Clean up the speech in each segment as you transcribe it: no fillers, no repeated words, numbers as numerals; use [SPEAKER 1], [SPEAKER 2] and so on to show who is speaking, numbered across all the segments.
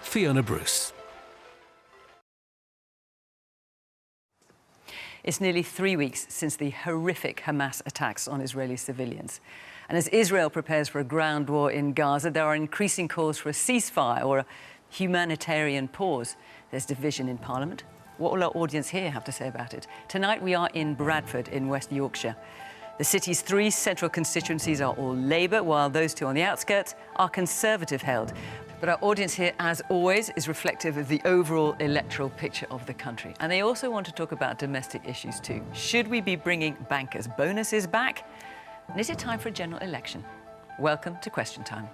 [SPEAKER 1] Fiona Bruce.
[SPEAKER 2] It's nearly 3 weeks since the horrific Hamas attacks on Israeli civilians. And as Israel prepares for a ground war in Gaza, there are increasing calls for a ceasefire or a humanitarian pause. There's division in Parliament. What will our audience here have to say about it? Tonight we are in Bradford in West Yorkshire. The city's 3 central constituencies are all Labour, while those 2 on the outskirts are Conservative-held. But our audience here, as always, is reflective of the overall electoral picture of the country. And they also want to talk about domestic issues too. Should we be bringing bankers' bonuses back? And is it time for a general election? Welcome to Question Time.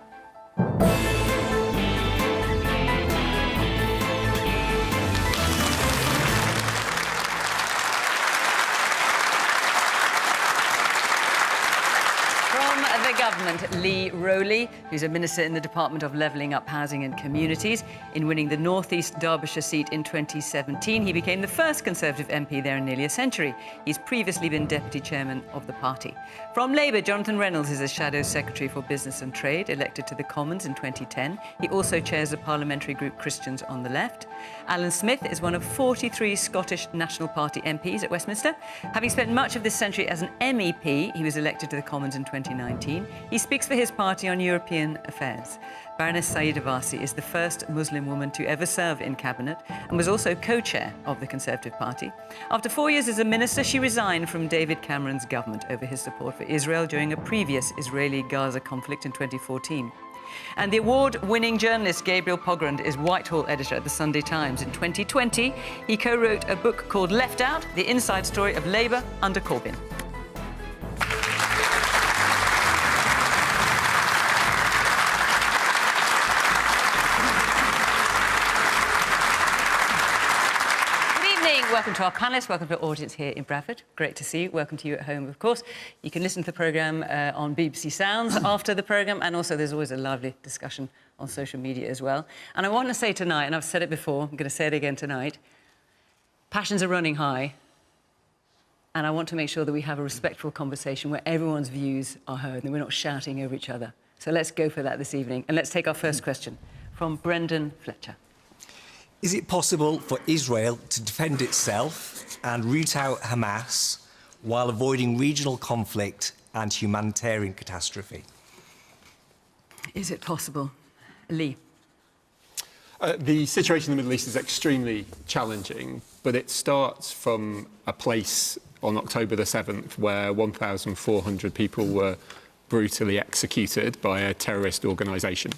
[SPEAKER 2] The government, Rowley, who's a minister in the Department of Levelling Up Housing and Communities. In winning the North East Derbyshire seat in 2017, he became the first Conservative MP there in nearly a century. He's previously been deputy chairman of the party. From Labour, Jonathan Reynolds is a shadow secretary for business and trade, elected to the Commons in 2010. He also chairs the parliamentary group Christians on the Left. Alyn Smith is one of 43 Scottish National Party MPs at Westminster. Having spent much of this century as an MEP, he was elected to the Commons in 2019. He speaks for his party on European affairs. Baroness Sayeeda Warsi is the first Muslim woman to ever serve in cabinet and was also co-chair of the Conservative Party. After 4 years as a minister, she resigned from David Cameron's government over his support for Israel during a previous Israeli-Gaza conflict in 2014. And the award-winning journalist Gabriel Pogrund is Whitehall editor at the Sunday Times. In 2020, he co-wrote a book called Left Out, the inside story of Labour under Corbyn. Welcome to our panellists, welcome to our audience here in Bradford. Great to see you. Welcome to you at home, of course. You can listen to the programme on BBC Sounds after the programme, and also there's always a lively discussion on social media as well. And I want to say tonight, and I've said it before, I'm going to say it again tonight, passions are running high, and I want to make sure that we have a respectful conversation where everyone's views are heard and we're not shouting over each other. So let's go for that this evening. And let's take our first question from Brendan Fletcher.
[SPEAKER 3] Is it possible for Israel to defend itself and root out Hamas while avoiding regional conflict and humanitarian catastrophe?
[SPEAKER 2] Is it possible? Lee?
[SPEAKER 4] The situation in the Middle East is extremely challenging, but it starts from a place on October the 7th where 1,400 people were brutally executed by a terrorist organisation.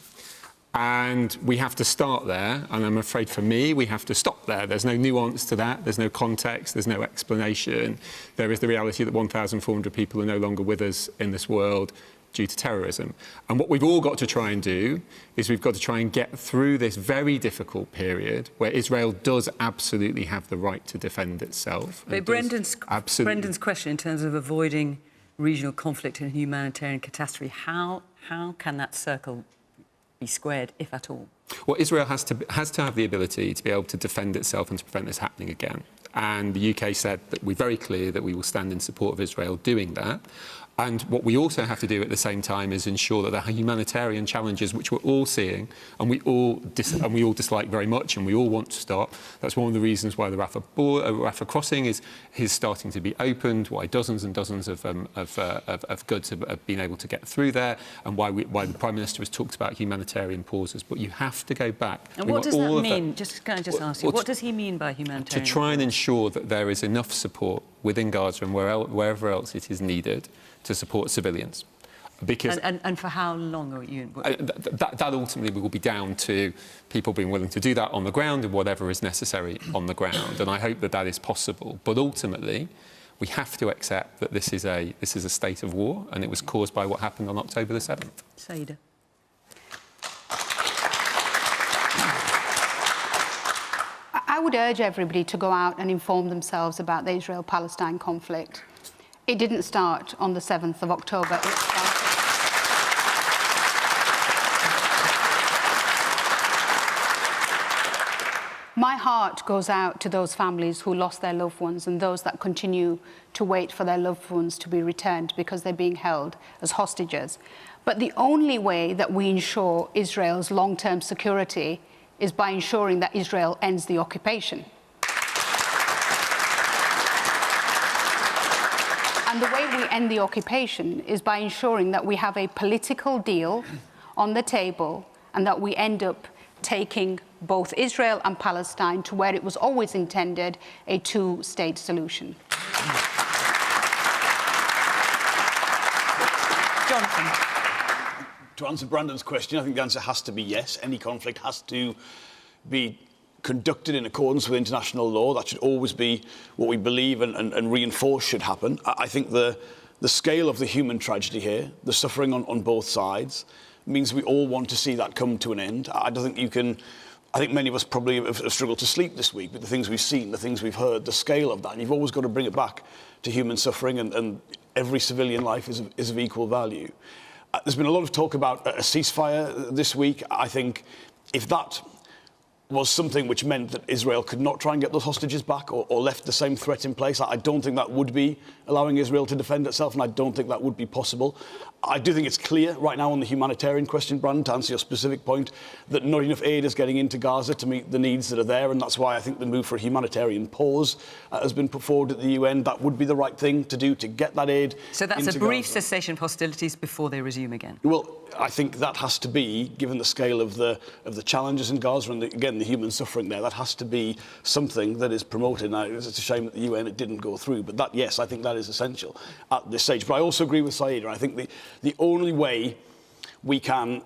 [SPEAKER 4] And we have to start there, and I'm afraid for me, we have to stop there. There's no nuance to that, there's no context, there's no explanation. There is the reality that 1,400 people are no longer with us in this world due to terrorism. And what we've all got to try and do is we've got to try and get through this very difficult period where Israel does absolutely have the right to defend itself.
[SPEAKER 2] But Brendan's question in terms of avoiding regional conflict and humanitarian catastrophe, how can that circle be squared, if at all?
[SPEAKER 4] Well, Israel has to have the ability to be able to defend itself and to prevent this happening again. And the UK said that we're very clear that we will stand in support of Israel doing that. And what we also have to do at the same time is ensure that the humanitarian challenges, which we're all seeing and we all dislike very much and we all want to stop. That's one of the reasons why the Rafah crossing is starting to be opened, why dozens and dozens of goods have been able to get through there, and why the Prime Minister has talked about humanitarian pauses. But you have to go back.
[SPEAKER 2] And what does that mean? Can I just ask you, what does he mean by humanitarian?
[SPEAKER 4] To try and ensure that there is enough support within Gaza and wherever else it is needed to support civilians. Because
[SPEAKER 2] and for how long are you?
[SPEAKER 4] That ultimately will be down to people being willing to do that on the ground and whatever is necessary on the ground. And I hope that that is possible. But ultimately, we have to accept that this is a state of war, and it was caused by what happened on October the 7th.
[SPEAKER 2] Sayeeda.
[SPEAKER 5] I would urge everybody to go out and inform themselves about the Israel-Palestine conflict. It didn't start on the 7th of October. It started... My heart goes out to those families who lost their loved ones and those that continue to wait for their loved ones to be returned because they're being held as hostages. But the only way that we ensure Israel's long-term security is by ensuring that Israel ends the occupation. And the way we end the occupation is by ensuring that we have a political deal on the table and that we end up taking both Israel and Palestine to where it was always intended, a two-state solution.
[SPEAKER 2] Jonathan.
[SPEAKER 1] To answer Brandon's question, I think the answer has to be yes. Any conflict has to be conducted in accordance with international law. That should always be what we believe and reinforce should happen. I think the scale of the human tragedy here, the suffering on both sides, means we all want to see that come to an end. I don't think you can... I think many of us probably have struggled to sleep this week with the things we've seen, the things we've heard, the scale of that. And you've always got to bring it back to human suffering, and every civilian life is of equal value. There's been a lot of talk about a ceasefire this week. I think if that was something which meant that Israel could not try and get those hostages back or left the same threat in place, I don't think that would be allowing Israel to defend itself, and I don't think that would be possible. I do think it's clear right now on the humanitarian question, Brandon, to answer your specific point, that not enough aid is getting into Gaza to meet the needs that are there, and that's why I think the move for a humanitarian pause has been put forward at the UN. That would be the right thing to do to get that aid.
[SPEAKER 2] So that's
[SPEAKER 1] into
[SPEAKER 2] a brief
[SPEAKER 1] Gaza.
[SPEAKER 2] cessation of hostilities before they resume again?
[SPEAKER 1] Well, I think that has to be, given the scale of the challenges in Gaza and, again, the human suffering there, that has to be something that is promoted. Now, it's a shame that the UN, it didn't go through, but that, yes, I think that is essential at this stage. But I also agree with Sayeeda, and I think the only way we can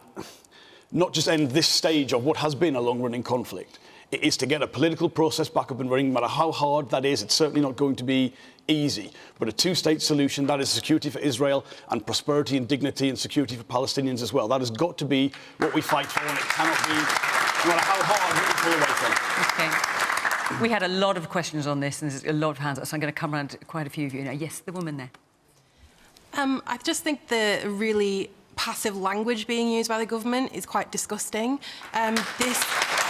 [SPEAKER 1] not just end this stage of what has been a long-running conflict is to get a political process back up and running, no matter how hard that is. It's certainly not going to be easy, but a two-state solution, that is security for Israel and prosperity and dignity and security for Palestinians as well. That has got to be what we fight for, and it cannot be, no matter how hard we pull away from.
[SPEAKER 2] OK. We had a lot of questions on this, and there's a lot of hands up, so I'm going to come around to quite a few of you now. Yes, the woman there.
[SPEAKER 6] I just think the really passive language being used by the government is quite disgusting. This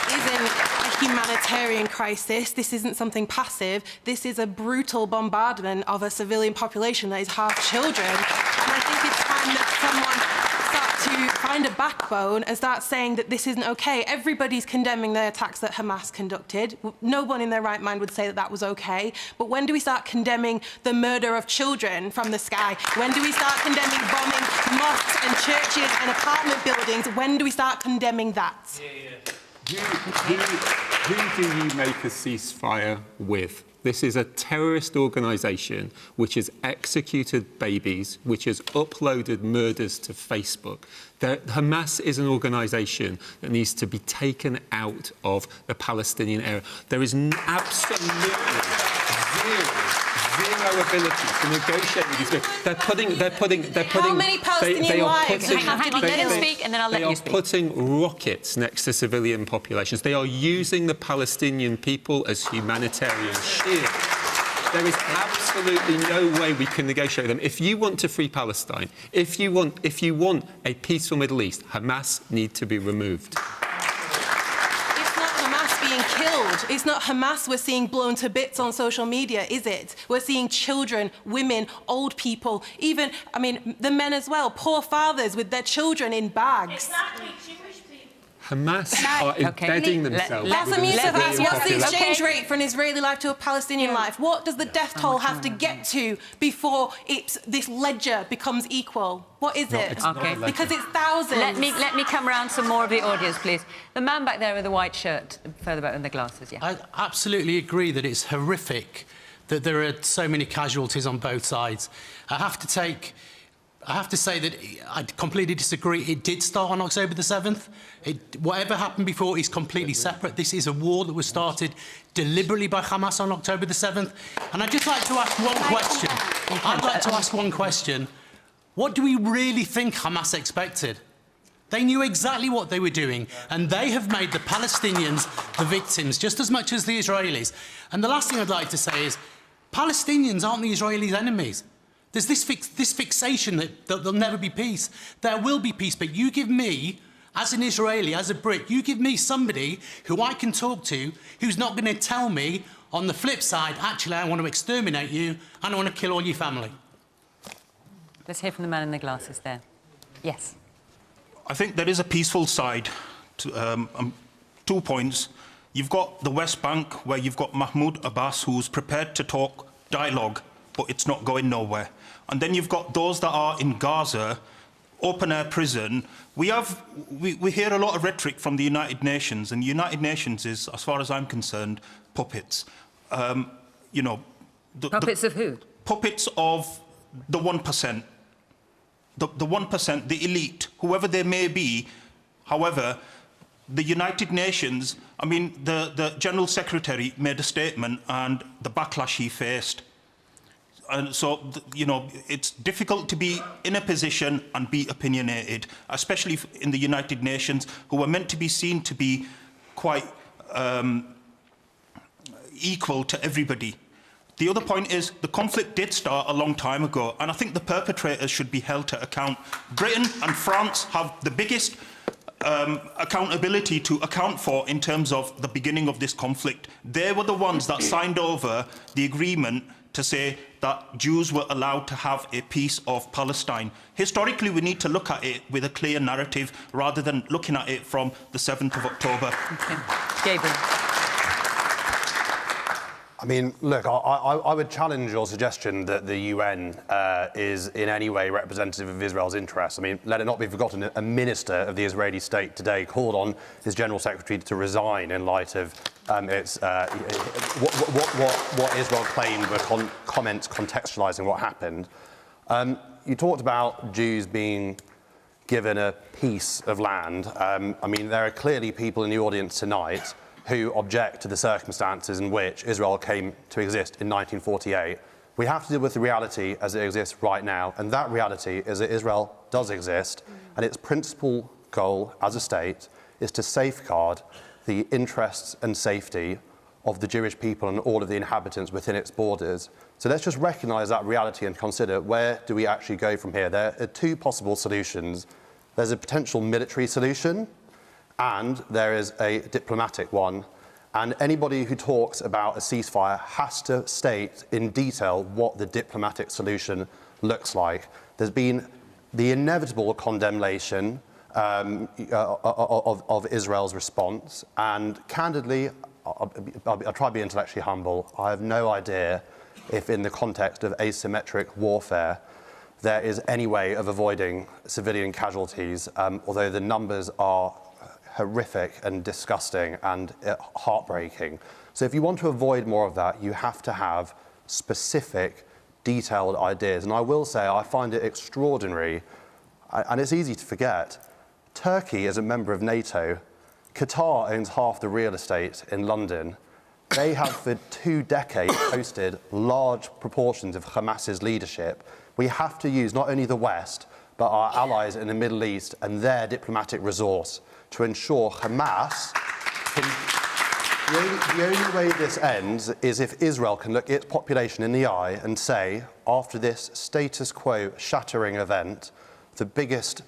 [SPEAKER 6] isn't a humanitarian crisis. This isn't something passive. This is a brutal bombardment of a civilian population that is half children. And I think it's time that someone start to find a backbone and start saying that this isn't OK. Everybody's condemning the attacks that Hamas conducted. No one in their right mind would say that that was OK. But when do we start condemning the murder of children from the sky? When do we start condemning bombing mosques and churches and apartment buildings? When do we start condemning that?
[SPEAKER 4] Who do you make a ceasefire with? This is a terrorist organisation which has executed babies, which has uploaded murders to Facebook. Hamas is an organisation that needs to be taken out of the Palestinian area. There is absolutely zero ability to negotiate with these people. They're putting.
[SPEAKER 6] How many Palestinian lives?
[SPEAKER 2] Let him speak, and then I'll let you speak.
[SPEAKER 4] They are putting rockets next to civilian populations. They are using the Palestinian people as humanitarian shield. There is absolutely no way we can negotiate with them. If you want to free Palestine, if you want a peaceful Middle East, Hamas need to be removed.
[SPEAKER 6] It's not Hamas we're seeing blown to bits on social media, is it? We're seeing children, women, old people, even, I mean, the men as well, poor fathers with their children in bags.
[SPEAKER 7] Exactly, Jewish people.
[SPEAKER 4] Hamas are embedding themselves.
[SPEAKER 6] That's Yusuf asked, what's the exchange rate for an Israeli life to a Palestinian life? What does the death toll have to get to before this ledger becomes equal? What is it? Because it's thousands.
[SPEAKER 2] Let me come around some more of the audience, please. The man back there with the white shirt, further back in the glasses, yeah.
[SPEAKER 8] I absolutely agree that it's horrific that there are so many casualties on both sides. I have to say that I completely disagree. It did start on October the 7th. Whatever happened before is completely separate. This is a war that was started deliberately by Hamas on October the 7th. And I'd just like to ask one question. What do we really think Hamas expected? They knew exactly what they were doing, and they have made the Palestinians the victims just as much as the Israelis. And the last thing I'd like to say is, Palestinians aren't the Israelis' enemies. There's this fixation that there'll never be peace. There will be peace, but you give me, as an Israeli, as a Brit, you give me somebody who I can talk to who's not going to tell me, on the flip side, actually, I want to exterminate you and I want to kill all your family.
[SPEAKER 2] Let's hear from the man in the glasses there. Yes.
[SPEAKER 9] I think there is a peaceful side
[SPEAKER 7] 2 points. You've got the West Bank, where you've got Mahmoud Abbas, who's prepared to talk dialogue, but it's not going nowhere. And then you've got those that are in Gaza, open-air prison. We hear a lot of rhetoric from the United Nations, and the United Nations is, as far as I'm concerned, puppets. You know,
[SPEAKER 2] Puppets of who?
[SPEAKER 7] Puppets of the 1%. The 1%, the elite, whoever they may be. However, the United Nations, I mean, the General Secretary made a statement and the backlash he faced. And so, you know, it's difficult to be in a position and be opinionated, especially in the United Nations, who are meant to be seen to be quite equal to everybody. The other point is the conflict did start a long time ago, and I think the perpetrators should be held to account. Britain and France have the biggest accountability to account for in terms of the beginning of this conflict. They were the ones that signed over the agreement to say that Jews were allowed to have a piece of Palestine. Historically, we need to look at it with a clear narrative rather than looking at it from the 7th of October.
[SPEAKER 2] Okay. Gabriel.
[SPEAKER 9] I mean, look, I would challenge your suggestion that the UN is in any way representative of Israel's interests. I mean, let it not be forgotten, a minister of the Israeli state today called on his general secretary to resign in light of what Israel claimed were comments contextualising what happened. You talked about Jews being given a piece of land. I mean, there are clearly people in the audience tonight who object to the circumstances in which Israel came to exist in 1948. We have to deal with the reality as it exists right now, and that reality is that Israel does exist, and its principal goal as a state is to safeguard the interests and safety of the Jewish people and all of the inhabitants within its borders. So let's just recognise that reality and consider, where do we actually go from here? There are two possible solutions. There's a potential military solution, and there is a diplomatic one. And anybody who talks about a ceasefire has to state in detail what the diplomatic solution looks like. There's been the inevitable condemnation of Israel's response, and candidly, I'll try to be intellectually humble. I have no idea if in the context of asymmetric warfare there is any way of avoiding civilian casualties, although the numbers are horrific and disgusting and heartbreaking. So if you want to avoid more of that, you have to have specific, detailed ideas. And I will say, I find it extraordinary, and it's easy to forget, Turkey is a member of NATO. Qatar owns half the real estate in London. They have for 2 decades hosted large proportions of Hamas's leadership. We have to use not only the West, but our allies in the Middle East and their diplomatic resource to ensure Hamas the only way this ends is if Israel can look its population in the eye and say, after this status quo shattering event, the biggest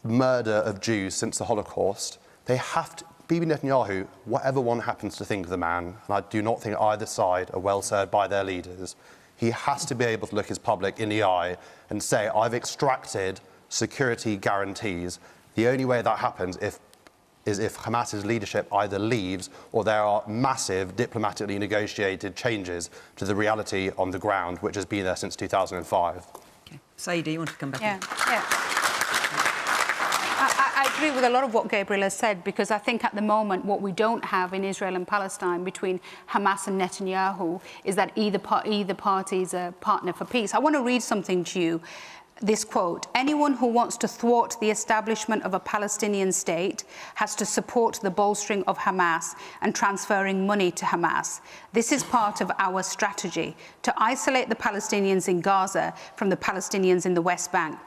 [SPEAKER 9] murder of Jews since the Holocaust, they have to, Bibi Netanyahu, whatever one happens to think of the man, and I do not think either side are well served by their leaders, he has to be able to look his public in the eye and say, I've extracted security guarantees. The only way that happens is if Hamas's leadership either leaves or there are massive diplomatically negotiated changes to the reality on the ground, which has been there since 2005.
[SPEAKER 2] Okay. Sayeeda, you want to come back?
[SPEAKER 5] Yeah. I agree with a lot of what Gabriel has said, because I think at the moment what we don't have in Israel and Palestine between Hamas and Netanyahu is that either party is a partner for peace. I want to read something to you. This quote, anyone who wants to thwart the establishment of a Palestinian state has to support the bolstering of Hamas and transferring money to Hamas. This is part of our strategy, to isolate the Palestinians in Gaza from the Palestinians in the West Bank.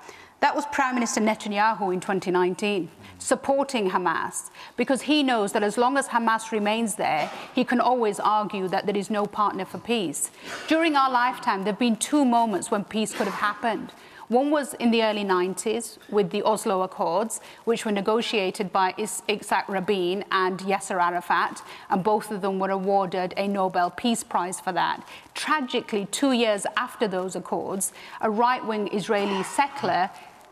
[SPEAKER 5] That was Prime Minister Netanyahu in 2019, supporting Hamas, because he knows that as long as Hamas remains there, he can always argue that there is no partner for peace. During our lifetime, there have been 2 moments when peace could have happened. One was in the early 90s with the Oslo Accords, which were negotiated by Yitzhak Rabin and Yasser Arafat, and both of them were awarded a Nobel Peace Prize for that. Tragically, 2 years after those accords, a right-wing Israeli settler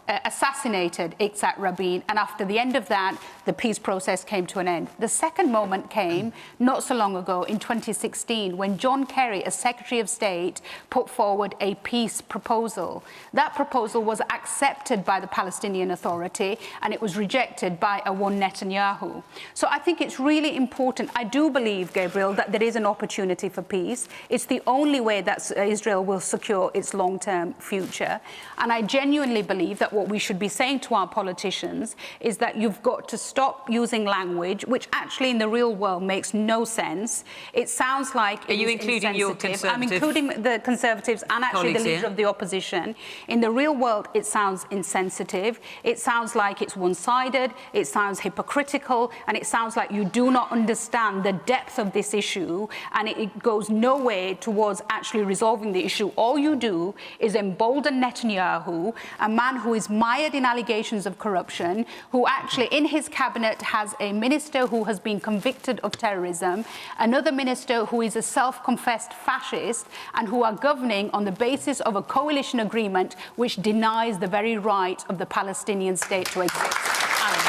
[SPEAKER 5] assassinated Yitzhak Rabin, and after the end of that, the peace process came to an end. The second moment came not so long ago in 2016 when John Kerry, as Secretary of State, put forward a peace proposal. That proposal was accepted by the Palestinian Authority and it was rejected by one Netanyahu. So I think it's really important. I do believe, Gabriel, that there is an opportunity for peace. It's the only way that Israel will secure its long-term future. And I genuinely believe that what we should be saying to our politicians is that you've got to stop using language which actually in the real world makes no sense. It sounds like
[SPEAKER 2] Are you including your Conservative?
[SPEAKER 5] I'm including the Conservatives and actually the leader of the opposition. In the real world, it sounds insensitive. It sounds like it's one-sided. It sounds hypocritical, and it sounds like you do not understand the depth of this issue, and it goes no way towards actually resolving the issue. All you do is embolden Netanyahu, a man who is mired in allegations of corruption, who actually in his cabinet has a minister who has been convicted of terrorism, another minister who is a self-confessed fascist, and who are governing on the basis of a coalition agreement which denies the very right of the Palestinian state to exist. Alyn.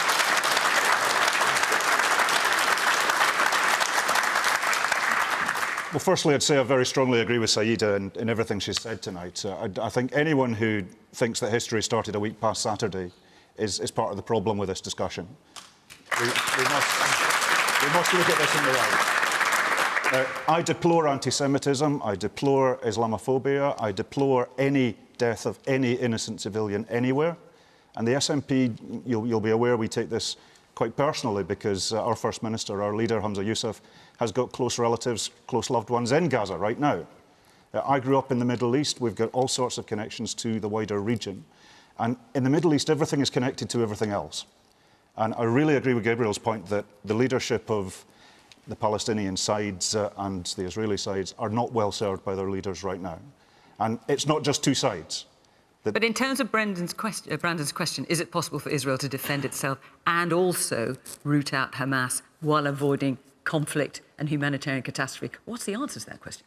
[SPEAKER 10] Well, firstly, I'd say I very strongly agree with Sayeeda in everything she's said tonight. I think anyone who thinks that history started a week past Saturday is part of the problem with this discussion. We must look at this in the right. I deplore anti-Semitism, I deplore Islamophobia, I deplore any death of any innocent civilian anywhere. And the SNP, you'll be aware, we take this quite personally because our First Minister, our leader, Hamza Yousaf, has got close relatives, close loved ones in Gaza right now. I grew up in the Middle East. We've got all sorts of connections to the wider region. And in the Middle East, everything is connected to everything else. And I really agree with Gabriel's point that the leadership of the Palestinian sides and the Israeli sides are not well served by their leaders right now. And it's not just two sides.
[SPEAKER 2] But in terms of Brandon's question, is it possible for Israel to defend itself and also root out Hamas while avoiding conflict and humanitarian catastrophe? What's the answer to that question?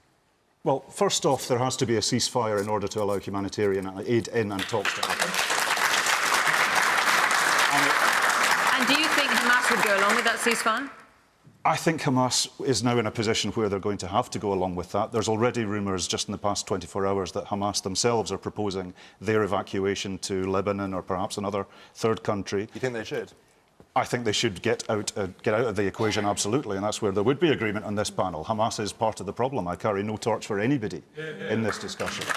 [SPEAKER 10] Well, first off, there has to be a ceasefire in order to allow humanitarian aid in and talks to happen.
[SPEAKER 2] And do you think Hamas would go along with that ceasefire?
[SPEAKER 10] I think Hamas is now in a position where they're going to have to go along with that. There's already rumours just in the past 24 hours that Hamas themselves are proposing their evacuation to Lebanon or perhaps another third country.
[SPEAKER 9] You think they should?
[SPEAKER 10] I think they should get out of the equation, absolutely, and that's where there would be agreement on this panel. Hamas is part of the problem. I carry no torch for anybody in this discussion.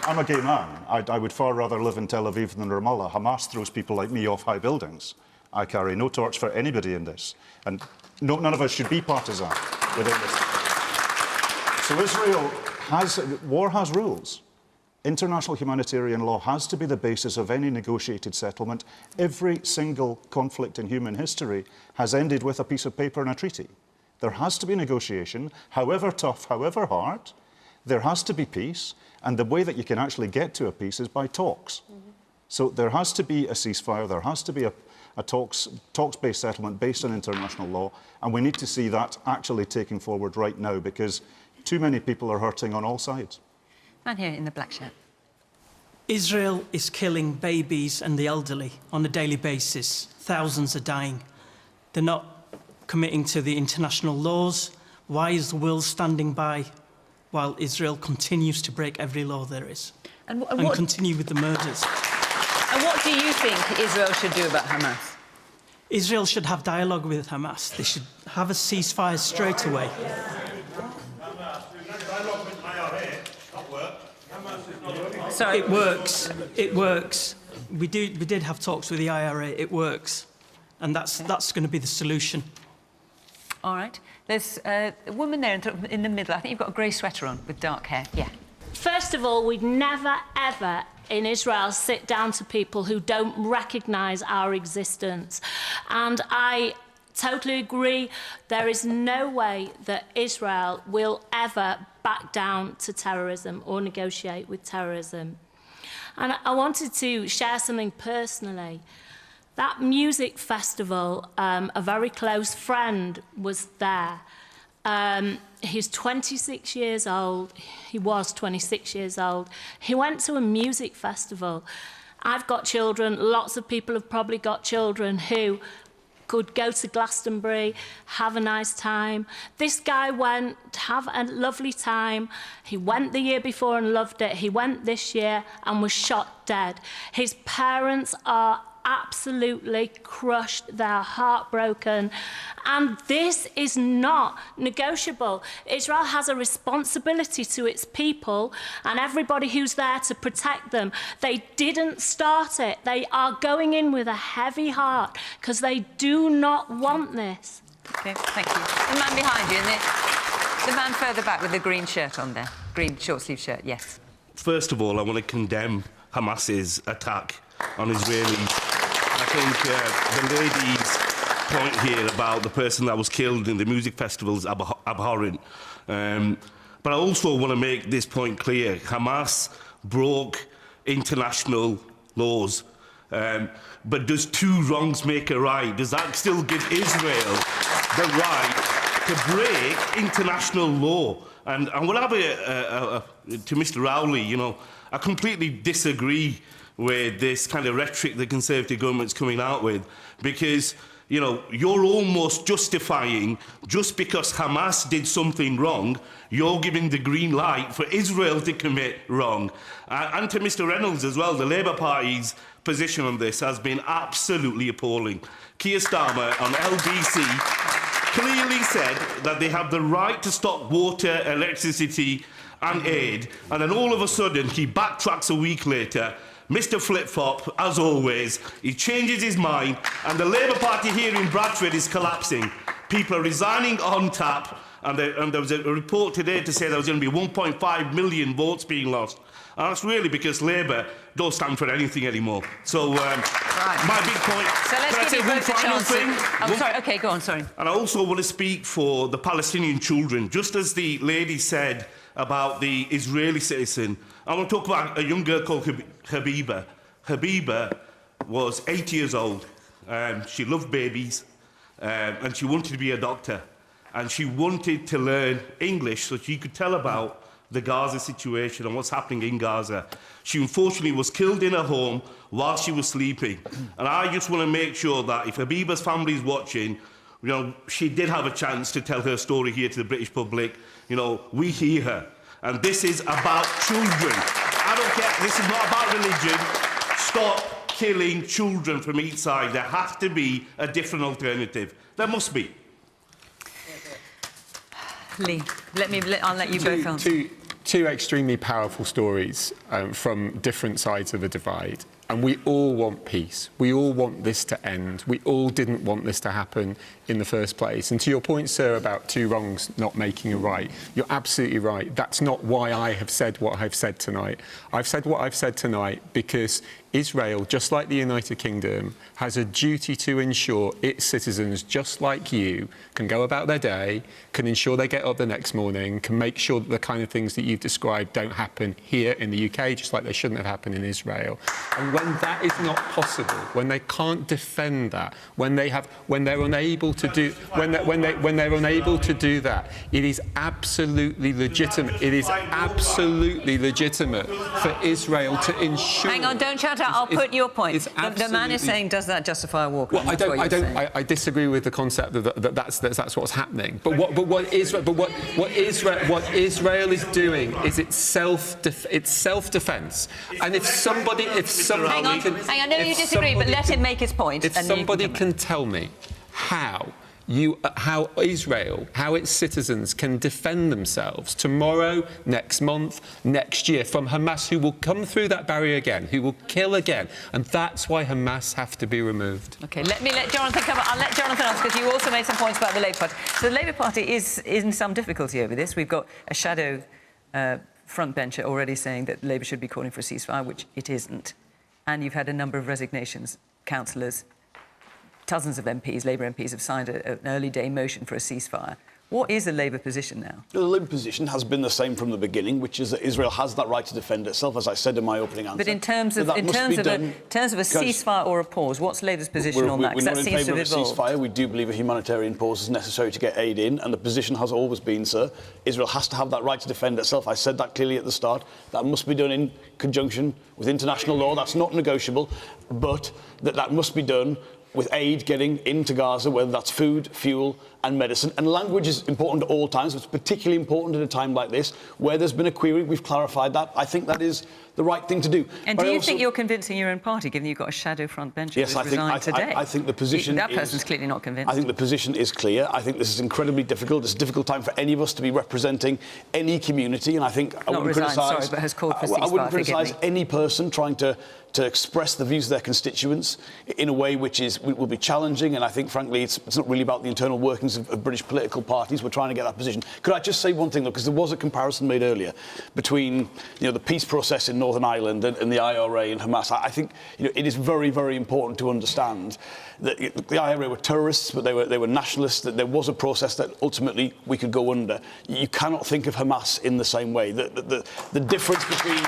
[SPEAKER 10] I'm a gay man. I would far rather live in Tel Aviv than Ramallah. Hamas throws people like me off high buildings. I carry no torch for anybody in this. And none of us should be partisan within this. So war has rules. International humanitarian law has to be the basis of any negotiated settlement. Every single conflict in human history has ended with a piece of paper and a treaty. There has to be negotiation, however tough, however hard. There has to be peace, and the way that you can actually get to a peace is by talks. So there has to be a ceasefire, there has to be a talks-based settlement based on international law, and we need to see that actually taking forward right now because too many people are hurting on all sides.
[SPEAKER 2] Man here in the black shirt.
[SPEAKER 11] Israel is killing babies and the elderly on a daily basis. Thousands are dying. They're not committing to the international laws. Why is the world standing by while Israel continues to break every law there is and continue with the murders?
[SPEAKER 2] And what do you think Israel should do about Hamas?
[SPEAKER 11] Israel should have dialogue with Hamas. They should have a ceasefire straight away.
[SPEAKER 2] Sorry.
[SPEAKER 11] It works. It works. We did have talks with the IRA. It works. And that's going to be the solution.
[SPEAKER 2] All right. There's a woman there in the middle. I think you've got a grey sweater on with dark hair. Yeah.
[SPEAKER 12] First of all, we'd never, ever in Israel sit down to people who don't recognise our existence. And I totally agree. There is no way that Israel will ever back down to terrorism or negotiate with terrorism. And I wanted to share something personally. That music festival, a very close friend was there. He's 26 years old. He was 26 years old. He went to a music festival. I've got children. Lots of people have probably got children who could go to Glastonbury, have a nice time. This guy went to have a lovely time. He went the year before and loved it. He went this year and was shot dead. His parents are absolutely crushed. They're heartbroken. And this is not negotiable. Israel has a responsibility to its people and everybody who's there to protect them. They didn't start it. They are going in with a heavy heart because they do not want this.
[SPEAKER 2] OK, thank you. The man behind you, and the man further back with the green shirt on there. Green short-sleeve shirt, yes.
[SPEAKER 13] First of all, I want to condemn Hamas's attack on Israelis. I think the lady's point here about the person that was killed in the music festival is abhorrent. But I also want to make this point clear. Hamas broke international laws. But does two wrongs make a right? Does that still give Israel the right to break international law? And I will have to Mr. Rowley, you know, I completely disagree with this kind of rhetoric the Conservative government's coming out with, because, you know, you're almost justifying, just because Hamas did something wrong, you're giving the green light for Israel to commit wrong. And to Mr. Reynolds as well, the Labour Party's position on this has been absolutely appalling. Keir Starmer on LBC clearly said that they have the right to stop water, electricity and aid, and then all of a sudden he backtracks a week later. Mr. Flip-Flop, as always, he changes his mind, and the Labour Party here in Bradford is collapsing. People are resigning on tap, and there was a report today to say there was going to be 1.5 million votes being lost. And that's really because Labour don't stand for anything anymore. So, my big point...
[SPEAKER 2] So let's give you both a chance. Oh, sorry, OK, go on, sorry.
[SPEAKER 13] And I also want to speak for the Palestinian children. Just as the lady said about the Israeli citizen, I want to talk about a young girl called Habiba. Habiba was 8 years old. She loved babies, and she wanted to be a doctor. And she wanted to learn English so she could tell about the Gaza situation and what's happening in Gaza. She unfortunately was killed in her home while she was sleeping. And I just want to make sure that if Habiba's family is watching, you know, she did have a chance to tell her story here to the British public. You know, we hear her. And this is about children. I don't care. This is not about religion. Stop killing children from each side. There has to be a different alternative. There must be.
[SPEAKER 2] Lee, I'll let you both answer.
[SPEAKER 4] Two extremely powerful stories from different sides of the divide. And we all want peace. We all want this to end. We all didn't want this to happen in the first place. And to your point, sir, about two wrongs not making a right, you're absolutely right. That's not why I have said what I've said tonight. I've said what I've said tonight because Israel, just like the United Kingdom, has a duty to ensure its citizens, just like you, can go about their day, can ensure they get up the next morning, can make sure that the kind of things that you've described don't happen here in the UK, just like they shouldn't have happened in Israel. And when that is not possible, when they can't defend that, when they're unable to do that, it is absolutely legitimate. It is absolutely legitimate for Israel to ensure.
[SPEAKER 2] Hang on, don't shout out. I'll put your point. The man is saying, does that justify a walk?
[SPEAKER 4] Well, I disagree with the concept that that's what's happening. But what Israel is doing is it's self-defense. And if somebody
[SPEAKER 2] hang on, I know you disagree, but let him make his point.
[SPEAKER 4] If somebody can tell me how Israel, how its citizens can defend themselves tomorrow, next month, next year from Hamas, who will come through that barrier again, who will kill again. And that's why Hamas have to be removed.
[SPEAKER 2] OK, let Jonathan come up. I'll let Jonathan answer, because you also made some points about the Labour Party. So the Labour Party is in some difficulty over this. We've got a shadow frontbencher already saying that Labour should be calling for a ceasefire, which it isn't. And you've had a number of resignations, councillors. Dozens of MPs, Labour MPs, have signed an early day motion for a ceasefire, What is the Labour position now?
[SPEAKER 1] The Labour position has been the same from the beginning, which is that Israel has that right to defend itself, as I said in my opening answer.
[SPEAKER 2] But in terms of a ceasefire or a pause, what's Labour's position on that?
[SPEAKER 1] We're not
[SPEAKER 2] that
[SPEAKER 1] in
[SPEAKER 2] seems
[SPEAKER 1] favour
[SPEAKER 2] to
[SPEAKER 1] of a
[SPEAKER 2] have evolved.
[SPEAKER 1] ceasefire. We do believe a humanitarian pause is necessary to get aid in, and the position has always been, sir, Israel has to have that right to defend itself. I said that clearly at the start. That must be done in conjunction with international law. That's not negotiable, but that must be done with aid getting into Gaza, whether that's food, fuel and medicine. And language is important at all times. It's particularly important at a time like this, where there's been a query. We've clarified that. I think that is the right thing to do.
[SPEAKER 2] And do you think you're convincing your own party, given you've got a shadow front bencher who's resigned today?
[SPEAKER 1] I think the position
[SPEAKER 2] That person's clearly not convinced.
[SPEAKER 1] I think the position is clear. I think this is incredibly difficult. It's a difficult time for any of us to be representing any community, and I think I wouldn't criticise...
[SPEAKER 2] but has called for ceasefire,
[SPEAKER 1] I wouldn't criticise any person trying to express the views of their constituents in a way which will be challenging, and I think, frankly, it's not really about the internal workings of British political parties. We're trying to get that position. Could I just say one thing, though, because there was a comparison made earlier between the peace process in Northern Ireland and the IRA and Hamas. I think it is very, very important to understand that the IRA were terrorists, but they were nationalists, that there was a process that ultimately we could go under. You cannot think of Hamas in the same way. The difference between...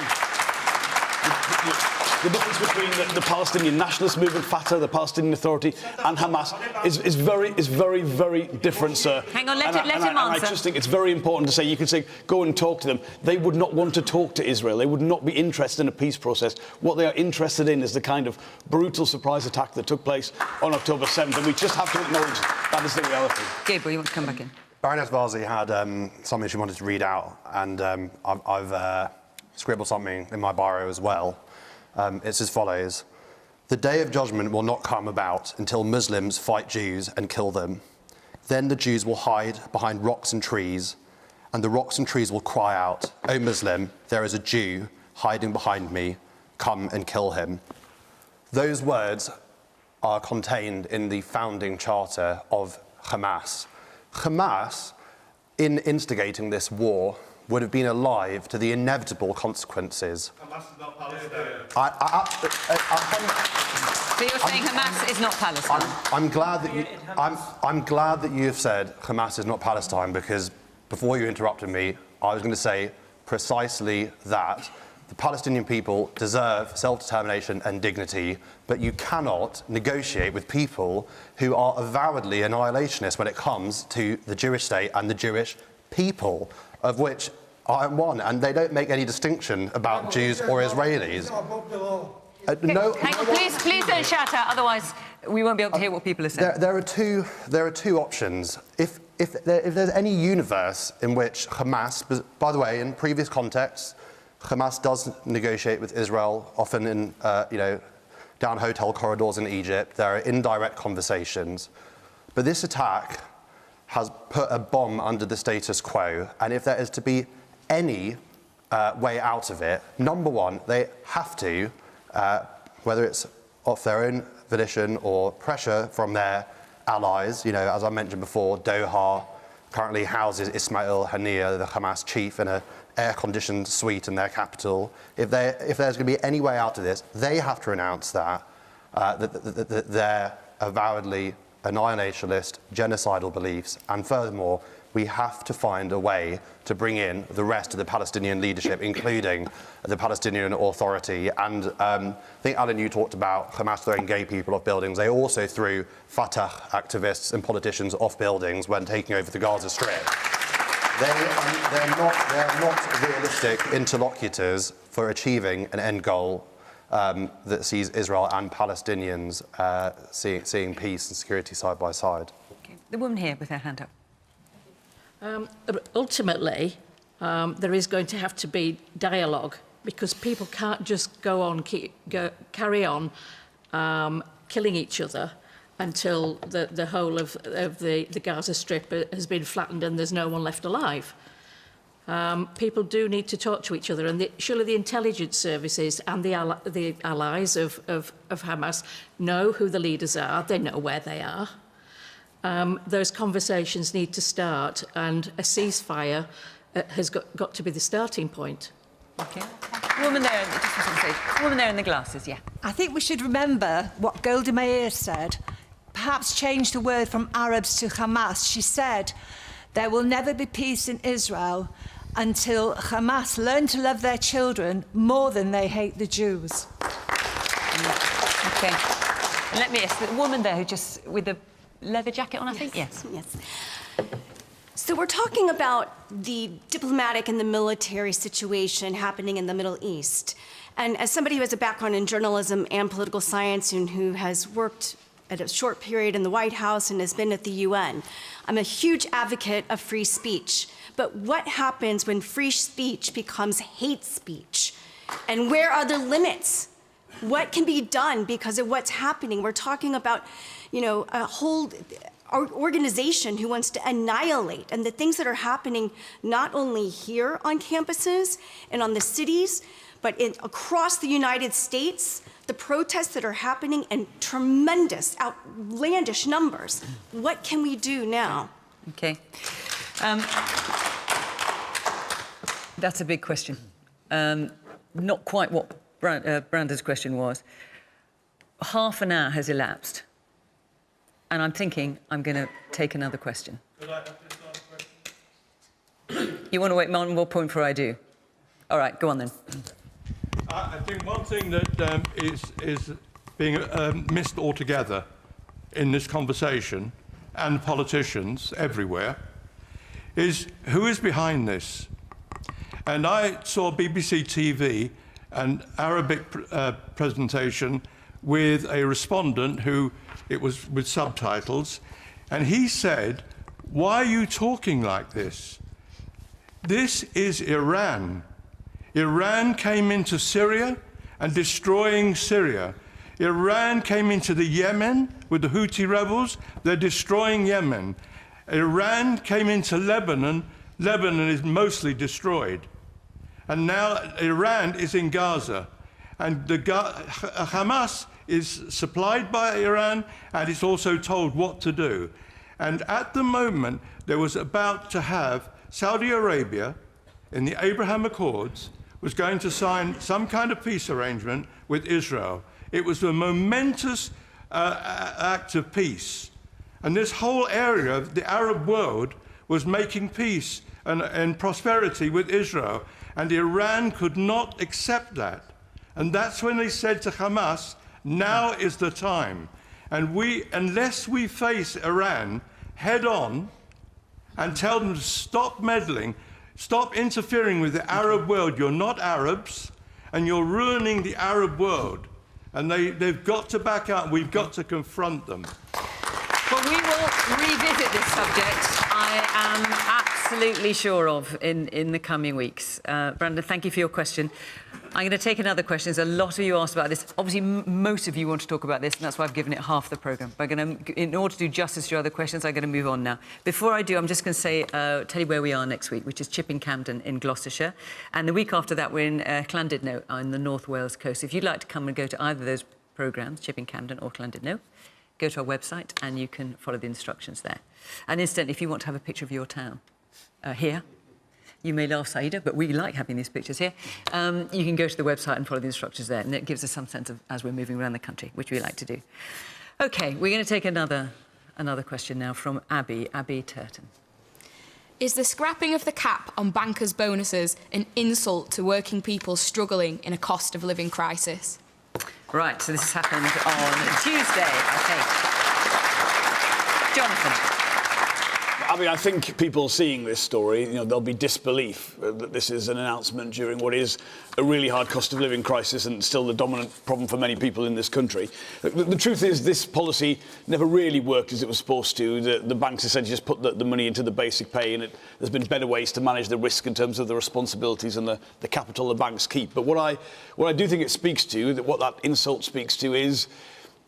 [SPEAKER 1] The difference between the Palestinian nationalist movement, Fatah, the Palestinian Authority, and Hamas is very, very different, sir.
[SPEAKER 2] Hang on, let him answer.
[SPEAKER 1] And I just think it's very important to say, you can say, go and talk to them. They would not want to talk to Israel. They would not be interested in a peace process. What they are interested in is the kind of brutal surprise attack that took place on October 7th, and we just have to acknowledge that is the reality.
[SPEAKER 2] Gabriel, you want to come back in?
[SPEAKER 9] Baroness Warsi had something she wanted to read out, and I've scribbled something in my biro as well. It's as follows. The day of judgment will not come about until Muslims fight Jews and kill them. Then the Jews will hide behind rocks and trees, and the rocks and trees will cry out, "O Muslim, there is a Jew hiding behind me. Come and kill him." Those words are contained in the founding charter of Hamas. Hamas, in instigating this war, would have been alive to the inevitable consequences.
[SPEAKER 13] Hamas is not Palestine.
[SPEAKER 2] So you're saying Hamas is not Palestine?
[SPEAKER 9] I'm glad that you have said Hamas is not Palestine, because before you interrupted me, I was going to say precisely that. The Palestinian people deserve self-determination and dignity, but you cannot negotiate with people who are avowedly annihilationists when it comes to the Jewish state and the Jewish people, of which I am one, and they don't make any distinction about Jews or Israelis.
[SPEAKER 2] Hang on, please don't shout out, otherwise we won't be able to hear what people are saying.
[SPEAKER 9] There are two options. If there's any universe in which Hamas, by the way, in previous contexts, Hamas does negotiate with Israel, often in down hotel corridors in Egypt. There are indirect conversations, but this attack has put a bomb under the status quo, and if there is to be any way out of it, number one, they have to, whether it's off their own volition or pressure from their allies, as I mentioned before, Doha currently houses Ismail Haniyeh, the Hamas chief, in an air-conditioned suite in their capital. If there's going to be any way out of this, they have to announce that their avowedly annihilationist, genocidal beliefs, and furthermore, we have to find a way to bring in the rest of the Palestinian leadership, including the Palestinian Authority. And I think, Alyn, you talked about Hamas throwing gay people off buildings. They also threw Fatah activists and politicians off buildings when taking over the Gaza Strip. They're not realistic interlocutors for achieving an end goal that sees Israel and Palestinians seeing peace and security side by side.
[SPEAKER 2] Okay. The woman here with her hand up.
[SPEAKER 14] Ultimately, there is going to have to be dialogue, because people can't just go on, carry on killing each other until the whole of the Gaza Strip has been flattened and there's no one left alive. People do need to talk to each other, and surely the intelligence services and the allies of Hamas know who the leaders are, they know where they are. Those conversations need to start, and a ceasefire has got to be the starting point.
[SPEAKER 2] Okay. Woman there, woman there in the glasses, yeah.
[SPEAKER 15] I think we should remember what Golda Meir said. Perhaps change the word from Arabs to Hamas. She said There will never be peace in Israel until Hamas learn to love their children more than they hate the Jews.
[SPEAKER 2] OK. And let me ask the woman there who just, with the leather jacket on, I think? Yes.
[SPEAKER 16] Yes. So we're talking about the diplomatic and the military situation happening in the Middle East. And as somebody who has a background in journalism and political science and who has worked at a short period in the White House and has been at the UN, I'm a huge advocate of free speech. But what happens when free speech becomes hate speech? And where are the limits? What can be done because of what's happening? We're talking about, you know, a whole organization who wants to annihilate, and the things that are happening not only here on campuses and on the cities, but across the United States, the protests that are happening in tremendous, outlandish numbers. What can we do now?
[SPEAKER 2] OK. That's a big question. Not quite what Branda's question was. Half an hour has elapsed. And I'm thinking I'm going to take another question.
[SPEAKER 17] Could I have this other question?
[SPEAKER 2] You want to wait one more point before I do? All right, go on then.
[SPEAKER 17] I think one thing that is being missed altogether in this conversation, and politicians everywhere, is who is behind this. And I saw BBC TV, an Arabic presentation with a respondent who, it was with subtitles, and he said, "Why are you talking like this? This is Iran. Iran came into Syria and destroying Syria. Iran came into the Yemen with the Houthi rebels, they're destroying Yemen. Iran came into Lebanon, Lebanon is mostly destroyed. And now Iran is in Gaza. And Hamas is supplied by Iran, and it's also told what to do. And at the moment, there was about to have Saudi Arabia, in the Abraham Accords, was going to sign some kind of peace arrangement with Israel. It was a momentous act of peace. And this whole area of the Arab world was making peace and prosperity with Israel. And Iran could not accept that. And that's when they said to Hamas, now is the time. And unless we face Iran head on and tell them to stop meddling, stop interfering with the Arab world, you're not Arabs, and you're ruining the Arab world. And they've got to back out, we've got to confront them.
[SPEAKER 2] Well, we will revisit this subject, I am absolutely sure of, in the coming weeks. Brandon, thank you for your question. I'm going to take another question. There's a lot of you asked about this. Obviously, most of you want to talk about this, and that's why I've given it half the programme. But in order to do justice to your other questions, I'm going to move on now. Before I do, I'm just going to say, tell you where we are next week, which is Chipping Campden in Gloucestershire. And the week after that, we're in Llandudno on the North Wales coast. If you'd like to come and go to either of those programmes, Chipping Campden or Llandudno, go to our website and you can follow the instructions there. And incidentally, if you want to have a picture of your town here, you may laugh, Sayeeda, but we like having these pictures here. You can go to the website and follow the instructions there, and it gives us some sense of as we're moving around the country, which we like to do. OK, we're going to take another question now from Abby Turton.
[SPEAKER 18] Is the scrapping of the cap on bankers' bonuses an insult to working people struggling in a cost of living crisis?
[SPEAKER 2] Right, so this happened on Tuesday, OK. Jonathan.
[SPEAKER 1] I mean, I think people seeing this story, there'll be disbelief that this is an announcement during what is a really hard cost of living crisis and still the dominant problem for many people in this country. The truth is this policy never really worked as it was supposed to. The banks essentially just put the money into the basic pay, and there's been better ways to manage the risk in terms of the responsibilities and the capital the banks keep. But what I do think it speaks to, what that insult speaks to, is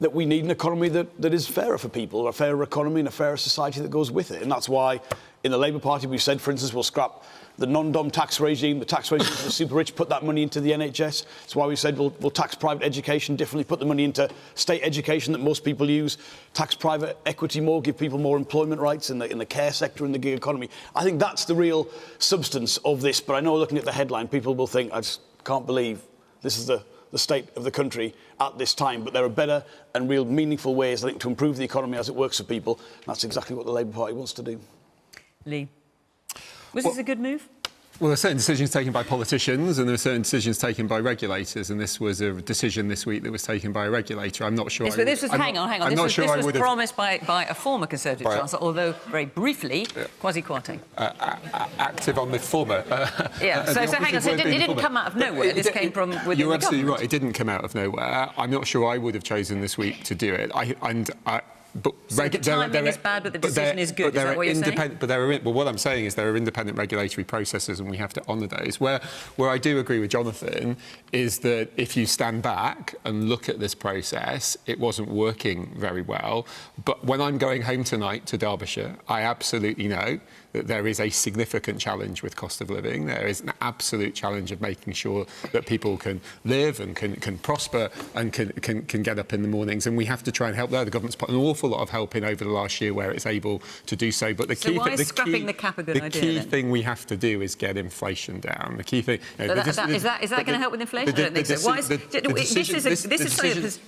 [SPEAKER 1] that we need an economy that is fairer for people, a fairer economy and a fairer society that goes with it. And that's why in the Labour Party we've said, for instance, we'll scrap the non-dom tax regime, the tax regime for the super rich, put that money into the NHS. That's why we said we'll tax private education differently, put the money into state education that most people use, tax private equity more, give people more employment rights in the care sector and the gig economy. I think that's the real substance of this. But I know looking at the headline, people will think, I just can't believe this is the state of the country at this time. But there are better and real meaningful ways, I think, to improve the economy as it works for people. And that's exactly what the Labour Party wants to do.
[SPEAKER 2] Lee, was this a good move?
[SPEAKER 4] Well, there are certain decisions taken by politicians and there are certain decisions taken by regulators, and this was a decision this week that was taken by a regulator. I'm not sure.
[SPEAKER 2] Yes, but this was, hang on. This was promised by a former Conservative Chancellor, although very briefly, Kwasi Kwarteng.
[SPEAKER 4] Active on the former.
[SPEAKER 2] Yeah, so hang on, so it didn't come out of nowhere. This came from within the government.
[SPEAKER 4] You're absolutely right. It didn't come out of nowhere. I'm not sure I would have chosen this week to do it. But
[SPEAKER 2] so the timing is bad, but the decision is good. Is that what you're saying?
[SPEAKER 4] But what I'm saying is there are independent regulatory processes, and we have to honour those. Where I do agree with Jonathan is that if you stand back and look at this process, it wasn't working very well. But when I'm going home tonight to Derbyshire, I absolutely know that there is a significant challenge with cost of living. There is an absolute challenge of making sure that people can live and can prosper and can get up in the mornings. And we have to try and help there. The government's put an awful lot of help in over the last year where it's able to do so. But the key thing we have to do is get inflation down. The key thing.
[SPEAKER 2] Is that going to help with inflation? I don't think so.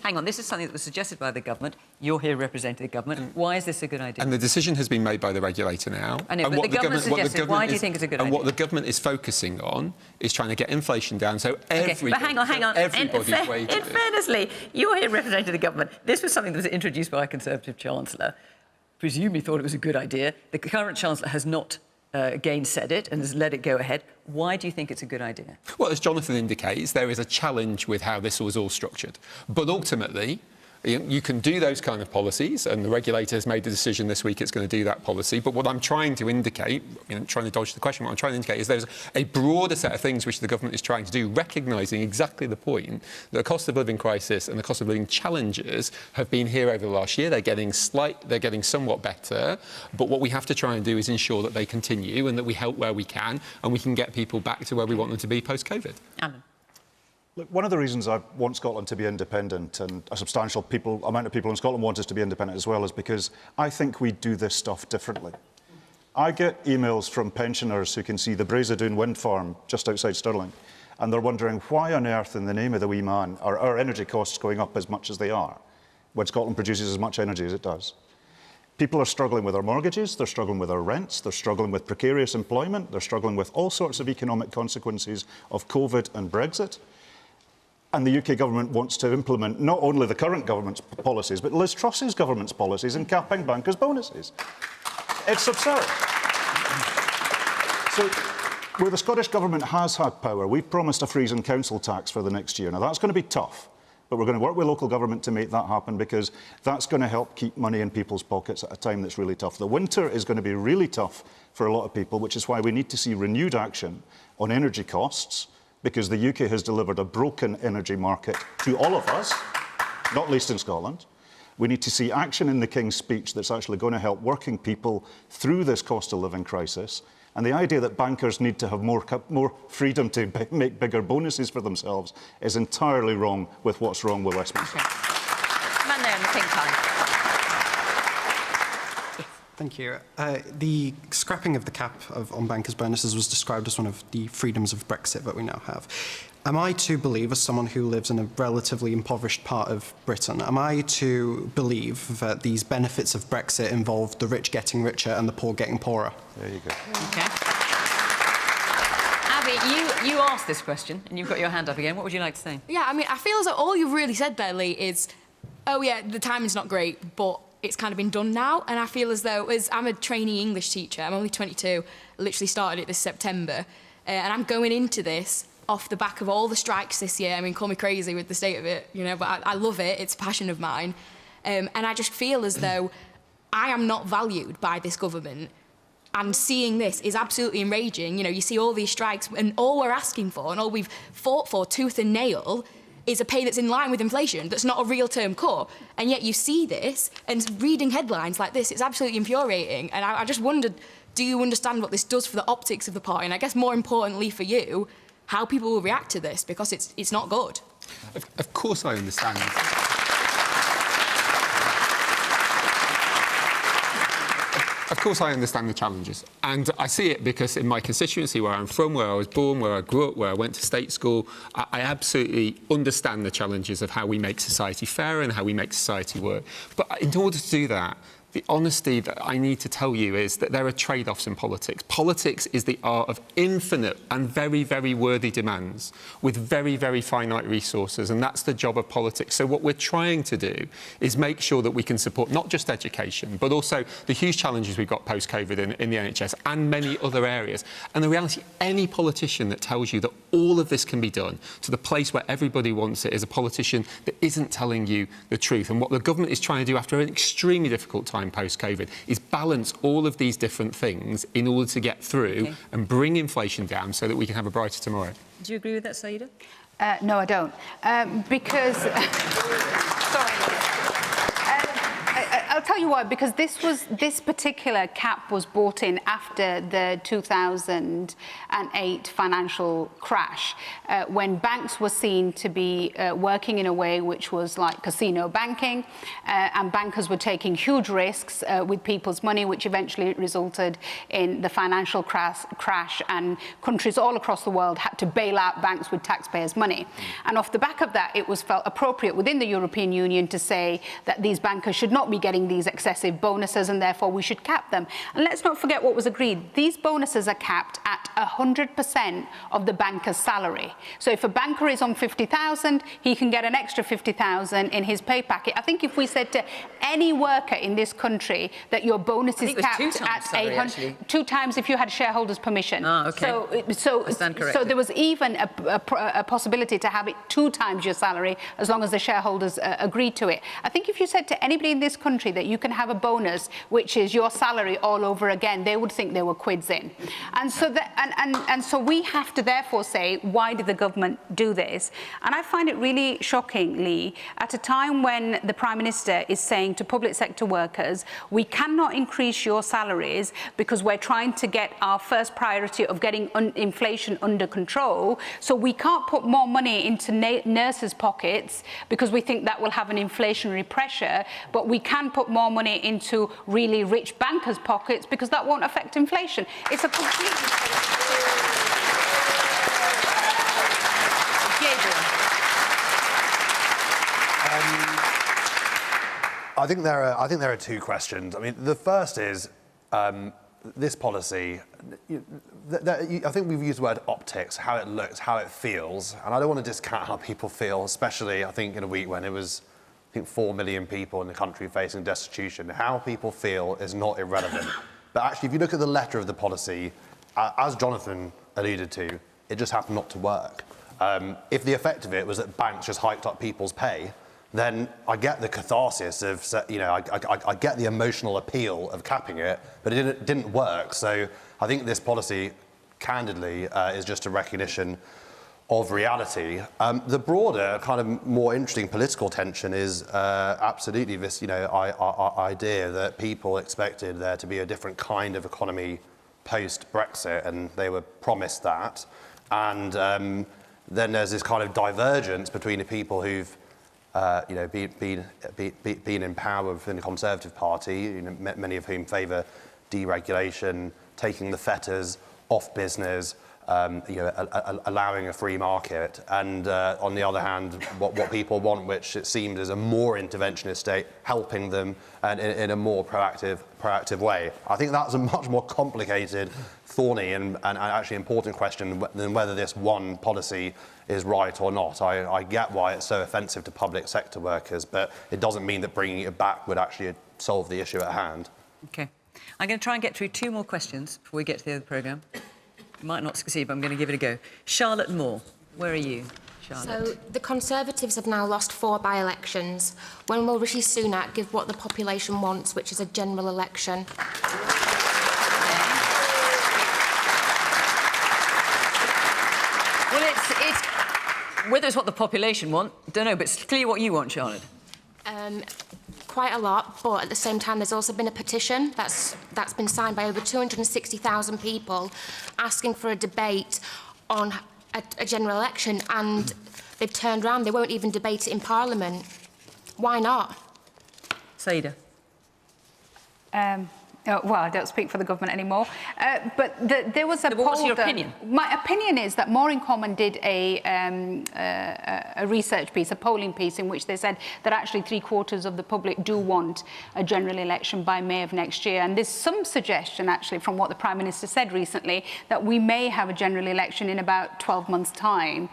[SPEAKER 2] Hang on. This is something that was suggested by the government. You're here representing the government. Why is this a good idea?
[SPEAKER 4] And the decision has been made by the regulator now.
[SPEAKER 2] But the government suggested, why do you think it's a good idea?
[SPEAKER 4] And what the government is focusing on is trying to get inflation down so everybody...
[SPEAKER 2] But hang on.
[SPEAKER 4] Everybody's wages...
[SPEAKER 2] In fairness, Lee, you're here representing the government. This was something that was introduced by a Conservative Chancellor. Presumably thought it was a good idea. The current Chancellor has not gainsaid it and has let it go ahead. Why do you think it's a good idea?
[SPEAKER 4] Well, as Jonathan indicates, there is a challenge with how this was all structured. But ultimately... You can do those kind of policies, and the regulator has made the decision this week it's going to do that policy. But what I'm trying to indicate, trying to dodge the question, what I'm trying to indicate is there's a broader set of things which the government is trying to do, recognising exactly the point that the cost of living crisis and the cost of living challenges have been here over the last year. They're getting somewhat better. But what we have to try and do is ensure that they continue and that we help where we can, and we can get people back to where we want them to be post-COVID.
[SPEAKER 2] Alyn.
[SPEAKER 10] Look, one of the reasons I want Scotland to be independent, and a substantial amount of people in Scotland want us to be independent as well, is because I think we do this stuff differently. I get emails from pensioners who can see the Brazedoon wind farm just outside Stirling, and they're wondering why on earth, in the name of the wee man, are our energy costs going up as much as they are when Scotland produces as much energy as it does. People are struggling with their mortgages, they're struggling with their rents, they're struggling with precarious employment, they're struggling with all sorts of economic consequences of COVID and Brexit. And the UK government wants to implement not only the current government's policies, but Liz Truss's government's policies in capping bankers' bonuses. It's absurd. So, where the Scottish government has had power, we've promised a freeze on council tax for the next year. Now, that's going to be tough, but we're going to work with local government to make that happen, because that's going to help keep money in people's pockets at a time that's really tough. The winter is going to be really tough for a lot of people, which is why we need to see renewed action on energy costs, because the UK has delivered a broken energy market to all of us, not least in Scotland. We need to see action in the King's speech that's actually going to help working people through this cost of living crisis. And the idea that bankers need to have more freedom to make bigger bonuses for themselves is entirely wrong with what's wrong with Westminster.
[SPEAKER 2] Okay. Man there in the pink tie.
[SPEAKER 19] Thank you. The scrapping of the cap on bankers' bonuses was described as one of the freedoms of Brexit that we now have. Am I to believe, as someone who lives in a relatively impoverished part of Britain, am I to believe that these benefits of Brexit involve the rich getting richer and the poor getting poorer?
[SPEAKER 10] There you go.
[SPEAKER 2] Okay. Abby, you asked this question, and you've got your hand up again. What would you like to say?
[SPEAKER 18] Yeah, I mean, I feel as though all you've really said there, Lee, is, oh, yeah, the timing's not great, but it's kind of been done now. And I feel as though, I'm a trainee English teacher, I'm only 22, I literally started it this September, and I'm going into this off the back of all the strikes this year. I mean, call me crazy with the state of it, but I love it, it's a passion of mine. And I just feel as though I am not valued by this government. And seeing this is absolutely enraging. You see all these strikes, and all we're asking for, and all we've fought for tooth and nail, is a pay that's in line with inflation, that's not a real-term cut. And yet you see this, and reading headlines like this, it's absolutely infuriating. And I just wondered, do you understand what this does for the optics of the party? And I guess more importantly for you, how people will react to this, because it's not good.
[SPEAKER 4] Of course I understand. Of course I understand the challenges, and I see it because in my constituency, where I'm from, where I was born, where I grew up, where I went to state school, I absolutely understand the challenges of how we make society fairer and how we make society work. But in order to do that, the honesty that I need to tell you is that there are trade-offs in politics. Politics is the art of infinite and very, very worthy demands with very, very finite resources, and that's the job of politics. So what we're trying to do is make sure that we can support not just education, but also the huge challenges we've got post-COVID in the NHS and many other areas. And the reality, any politician that tells you that all of this can be done to the place where everybody wants it is a politician that isn't telling you the truth. And what the government is trying to do after an extremely difficult time post-COVID is balance all of these different things in order to get through and bring inflation down so that we can have a brighter tomorrow.
[SPEAKER 2] Do you agree with that, Sayeeda?
[SPEAKER 5] No, I don't. Because... Sorry. I'll tell you why, because this particular cap was brought in after the 2008 financial crash, when banks were seen to be working in a way which was like casino banking, and bankers were taking huge risks with people's money, which eventually resulted in the financial crash, and countries all across the world had to bail out banks with taxpayers' money. And off the back of that, it was felt appropriate within the European Union to say that these bankers should not be getting these excessive bonuses and therefore we should cap them. And let's not forget what was agreed. These bonuses are capped at 100% of the banker's salary. So if a banker is on 50,000, he can get an extra 50,000 in his pay packet. I think if we said to any worker in this country that your bonus is capped at 800, 2 times if you had shareholders' permission. So there was even a possibility to have it 2 times your salary as long as the shareholders agreed to it. I think if you said to anybody in this country that you can have a bonus which is your salary all over again, they would think they were quids in. And so so we have to therefore say, why did the government do this? And I find it really shocking, Lee, at a time when the Prime Minister is saying to public sector workers, we cannot increase your salaries because we're trying to get our first priority of getting inflation under control, so we can't put more money into nurses' pockets because we think that will have an inflationary pressure, but we can put more money into really rich bankers' pockets because that won't affect inflation. It's a completely...
[SPEAKER 9] I think there are 2 questions. I mean, the first is this policy. I think we've used the word optics, how it looks, how it feels, and I don't want to discount how people feel, especially I think in a week when it was 4 million people in the country facing destitution. How people feel is not irrelevant. But actually, if you look at the letter of the policy, as Jonathan alluded to, it just happened not to work. If the effect of it was that banks just hiked up people's pay, then I get the catharsis of, I get the emotional appeal of capping it, but it didn't work. So I think this policy, candidly, is just a recognition of reality. The broader, kind of more interesting political tension is absolutely this, idea that people expected there to be a different kind of economy post-Brexit, and they were promised that. And then there's this kind of divergence between the people who've been in power within the Conservative Party, many of whom favour deregulation, taking the fetters off business, allowing a free market, and on the other hand, what people want, which it seems is a more interventionist state, helping them and in a more proactive way. I think that's a much more complicated, thorny, and actually important question than whether this one policy is right or not. I get why it's so offensive to public sector workers, but it doesn't mean that bringing it back would actually solve the issue at hand.
[SPEAKER 2] OK. I'm going to try and get through 2 more questions before we get to the other programme. Might not succeed, but I'm going to give it a go. Charlotte Moore, where are you, Charlotte?
[SPEAKER 20] So the Conservatives have now lost 4 by-elections. When will Rishi Sunak give what the population wants, which is a general election?
[SPEAKER 2] Well, it's whether it's what the population want, don't know, but it's clear what you want, Charlotte.
[SPEAKER 20] Quite a lot, but at the same time, there's also been a petition that's been signed by over 260,000 people asking for a debate on a general election, and they've turned around. They won't even debate it in Parliament. Why not?
[SPEAKER 2] Sayeeda.
[SPEAKER 5] Well, I don't speak for the government anymore. But there was a poll.
[SPEAKER 2] What's your opinion?
[SPEAKER 5] My opinion is that Maureen Coleman did a research piece, a polling piece, in which they said that actually 3/4 of the public do want a general election by May of next year. And there's some suggestion, actually, from what the Prime Minister said recently, that we may have a general election in about 12 months' time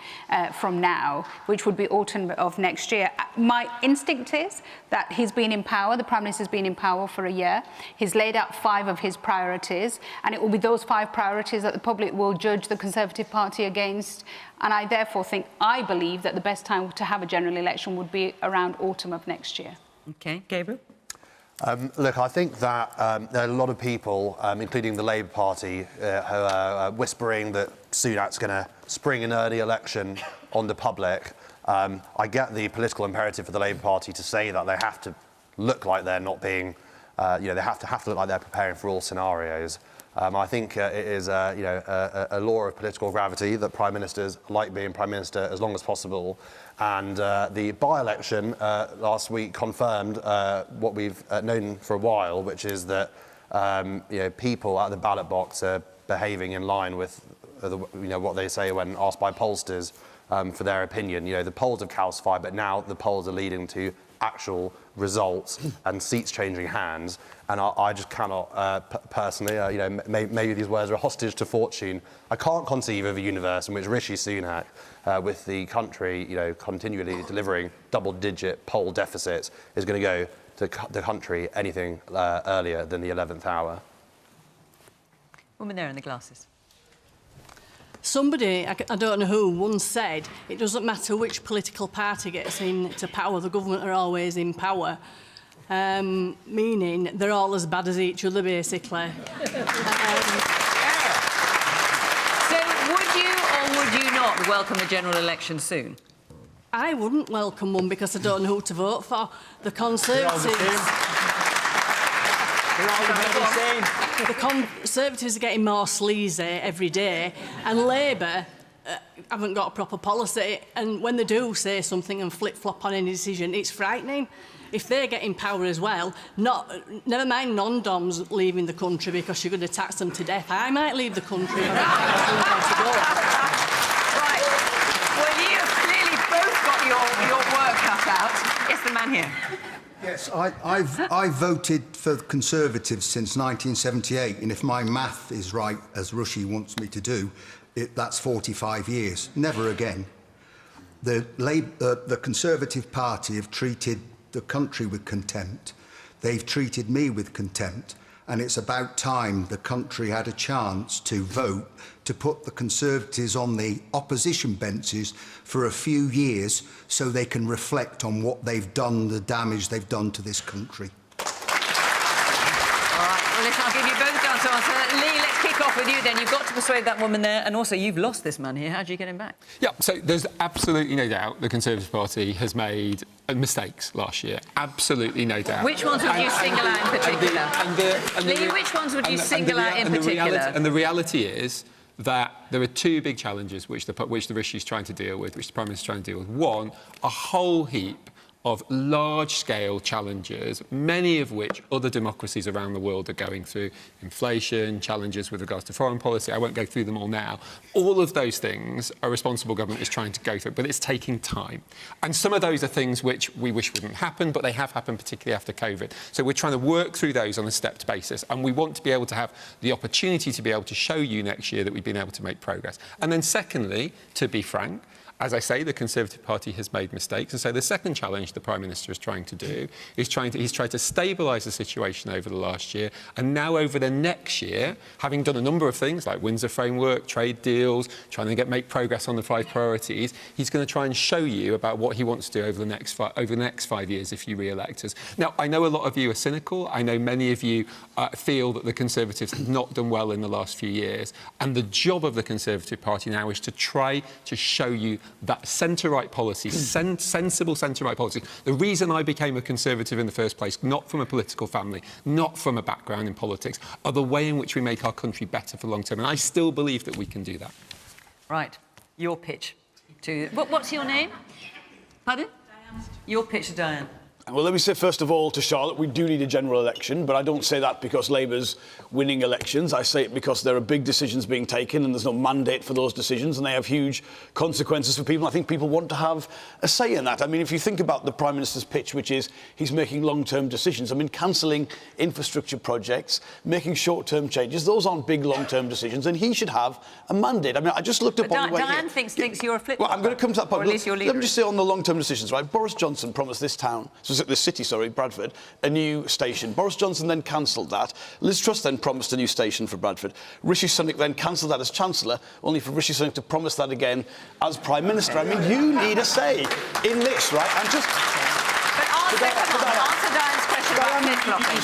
[SPEAKER 5] from now, which would be autumn of next year. My instinct is that he's been in power, the Prime Minister's been in power for a year. He's laid out 5 of his priorities, and it will be those 5 priorities that the public will judge the Conservative Party against. And I therefore I believe that the best time to have a general election would be around autumn of next year.
[SPEAKER 2] OK, Gabriel?
[SPEAKER 9] Look, I think that there are a lot of people, including the Labour Party, who are whispering that Sunak's going to spring an early election on the public. I get the political imperative for the Labour Party to say that they have to look like they're not being, they have to look like they're preparing for all scenarios. I think it is, a law of political gravity that Prime Ministers like being Prime Minister as long as possible. And the by-election last week confirmed what we've known for a while, which is that people at the ballot box are behaving in line with what they say when asked by pollsters for their opinion. The polls have calcified, but now the polls are leading to actual results and seats changing hands. And I just cannot, personally, maybe these words are a hostage to fortune. I can't conceive of a universe in which Rishi Sunak, with the country, continually delivering double-digit poll deficits, is going to go to the country anything earlier than the 11th hour.
[SPEAKER 2] Woman there in the glasses.
[SPEAKER 21] Somebody, I don't know who, once said, it doesn't matter which political party gets into power, the government are always in power. Meaning they're all as bad as each other, basically.
[SPEAKER 2] So would you or would you not welcome a general election soon?
[SPEAKER 21] I wouldn't welcome one because I don't know who to vote for. The Conservatives... The Conservatives are getting more sleazy every day, and Labour haven't got a proper policy, and when they do say something and flip-flop on any decision, it's frightening. If they get in power as well, never mind non-doms leaving the country because you're going to tax them to death. I might leave the country.
[SPEAKER 2] Right. Well, you've clearly both got your work cut out. Yes, the man here.
[SPEAKER 22] Yes, I've voted for the Conservatives since 1978, and if my math is right, as Rushy wants me to do, that's 45 years. Never again. The Conservative Party have treated the country with contempt. They've treated me with contempt, and it's about time the country had a chance to vote to put the Conservatives on the opposition benches for a few years so they can reflect on what they've done, the damage they've done to this country.
[SPEAKER 2] All right, well, listen, I'll give you both a chance to answer. Lee, let's kick off with you then. You've got to persuade that woman there, and also you've lost this man here. How do you get him back?
[SPEAKER 4] Yeah, so there's absolutely no doubt the Conservative Party has made mistakes last year. Absolutely no doubt.
[SPEAKER 2] Which ones would you single out in particular? Lee, which ones would you single out in particular?
[SPEAKER 4] And the reality is that there are 2 big challenges which the Rishi is trying to deal with, which the Prime Minister is trying to deal with. One, a whole heap of large-scale challenges, many of which other democracies around the world are going through. Inflation, challenges with regards to foreign policy. I won't go through them all now. All of those things a responsible government is trying to go through, but it's taking time. And some of those are things which we wish wouldn't happen, but they have happened, particularly after COVID. So we're trying to work through those on a stepped basis, and we want to be able to have the opportunity to be able to show you next year that we've been able to make progress. And then secondly, to be frank, as I say, the Conservative Party has made mistakes. And so the second challenge the Prime Minister is trying to do is he's tried to stabilise the situation over the last year. And now over the next year, having done a number of things like Windsor Framework, trade deals, trying to make progress on the 5 priorities, he's going to try and show you about what he wants to do over the next 5 years if you re-elect us. Now, I know a lot of you are cynical. I know many of you feel that the Conservatives have not done well in the last few years. And the job of the Conservative Party now is to try to show you that centre-right policy, sensible centre-right policy. The reason I became a Conservative in the first place, not from a political family, not from a background in politics, are the way in which we make our country better for the long term. And I still believe that we can do that.
[SPEAKER 2] Right. Your pitch to... What's your name? Pardon? Diane. Your pitch to Diane.
[SPEAKER 1] Well, let me say, first of all, to Charlotte, we do need a general election, but I don't say that because Labour's winning elections. I say it because there are big decisions being taken and there's no mandate for those decisions, and they have huge consequences for people. I think people want to have a say in that. I mean, if you think about the Prime Minister's pitch, which is he's making long-term decisions, I mean, cancelling infrastructure projects, making short-term changes, those aren't big long-term decisions, and he should have a mandate. I mean, I just looked up on the way
[SPEAKER 2] Diane
[SPEAKER 1] here.
[SPEAKER 2] thinks you're a flip-flopper.
[SPEAKER 1] Well, I'm going to come to that point.
[SPEAKER 2] Or at least you're
[SPEAKER 1] Let me just say on the long-term decisions, right? Boris Johnson promised this town, this city, Bradford, a new station. Boris Johnson then cancelled that. Liz Truss then promised a new station for Bradford. Rishi Sunak then cancelled that as Chancellor, only for Rishi Sunak to promise that again as Prime Minister. I mean, you need a say in this, right? And just...
[SPEAKER 2] But answer Diane's question about flip-flopping.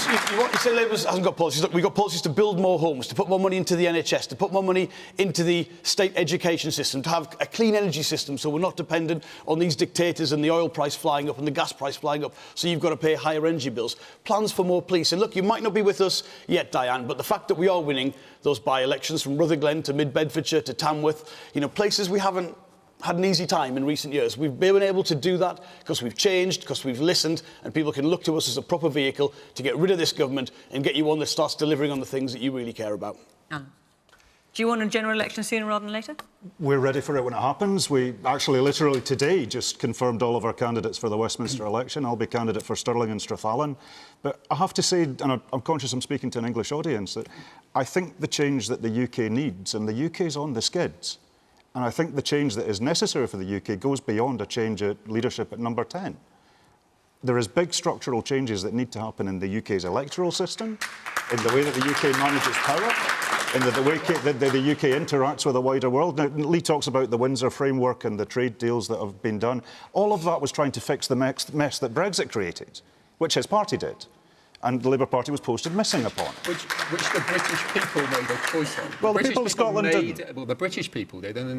[SPEAKER 1] You say Labour hasn't got policies. Look, we've got policies to build more homes, to put more money into the NHS, to put more money into the state education system, to have a clean energy system so we're not dependent on these dictators and the oil price flying up and the gas price flying up, so you've got to pay higher energy bills. Plans for more police. And look, you might not be with us yet, Diane, but the fact that we are winning those by-elections from Rutherglen to Mid-Bedfordshire to Tamworth, you know, places we haven't had an easy time in recent years. We've been able to do that because we've changed, because we've listened, and people can look to us as a proper vehicle to get rid of this government and get you one that starts delivering on the things that you really care about.
[SPEAKER 2] Alyn, do you want a general election sooner rather than later?
[SPEAKER 10] We're ready for it when it happens. We actually literally today just confirmed all of our candidates for the Westminster election. I'll be candidate for Stirling and Strathallan. But I have to say, and I'm conscious I'm speaking to an English audience, that I think the change that the UK needs, and the UK's on the skids, and I think the change that is necessary for the UK goes beyond a change at leadership at number 10. There is big structural changes that need to happen in the UK's electoral system, in the way that the UK manages power, in the way that the UK interacts with the wider world. Now, Lee talks about the Windsor framework and the trade deals that have been done. All of that was trying to fix the mess that Brexit created, which his party did. And the Labour Party was posted missing upon.
[SPEAKER 4] Which the British people made a choice on.
[SPEAKER 10] Well, the people of Scotland didn't.
[SPEAKER 4] Well, the British people did, and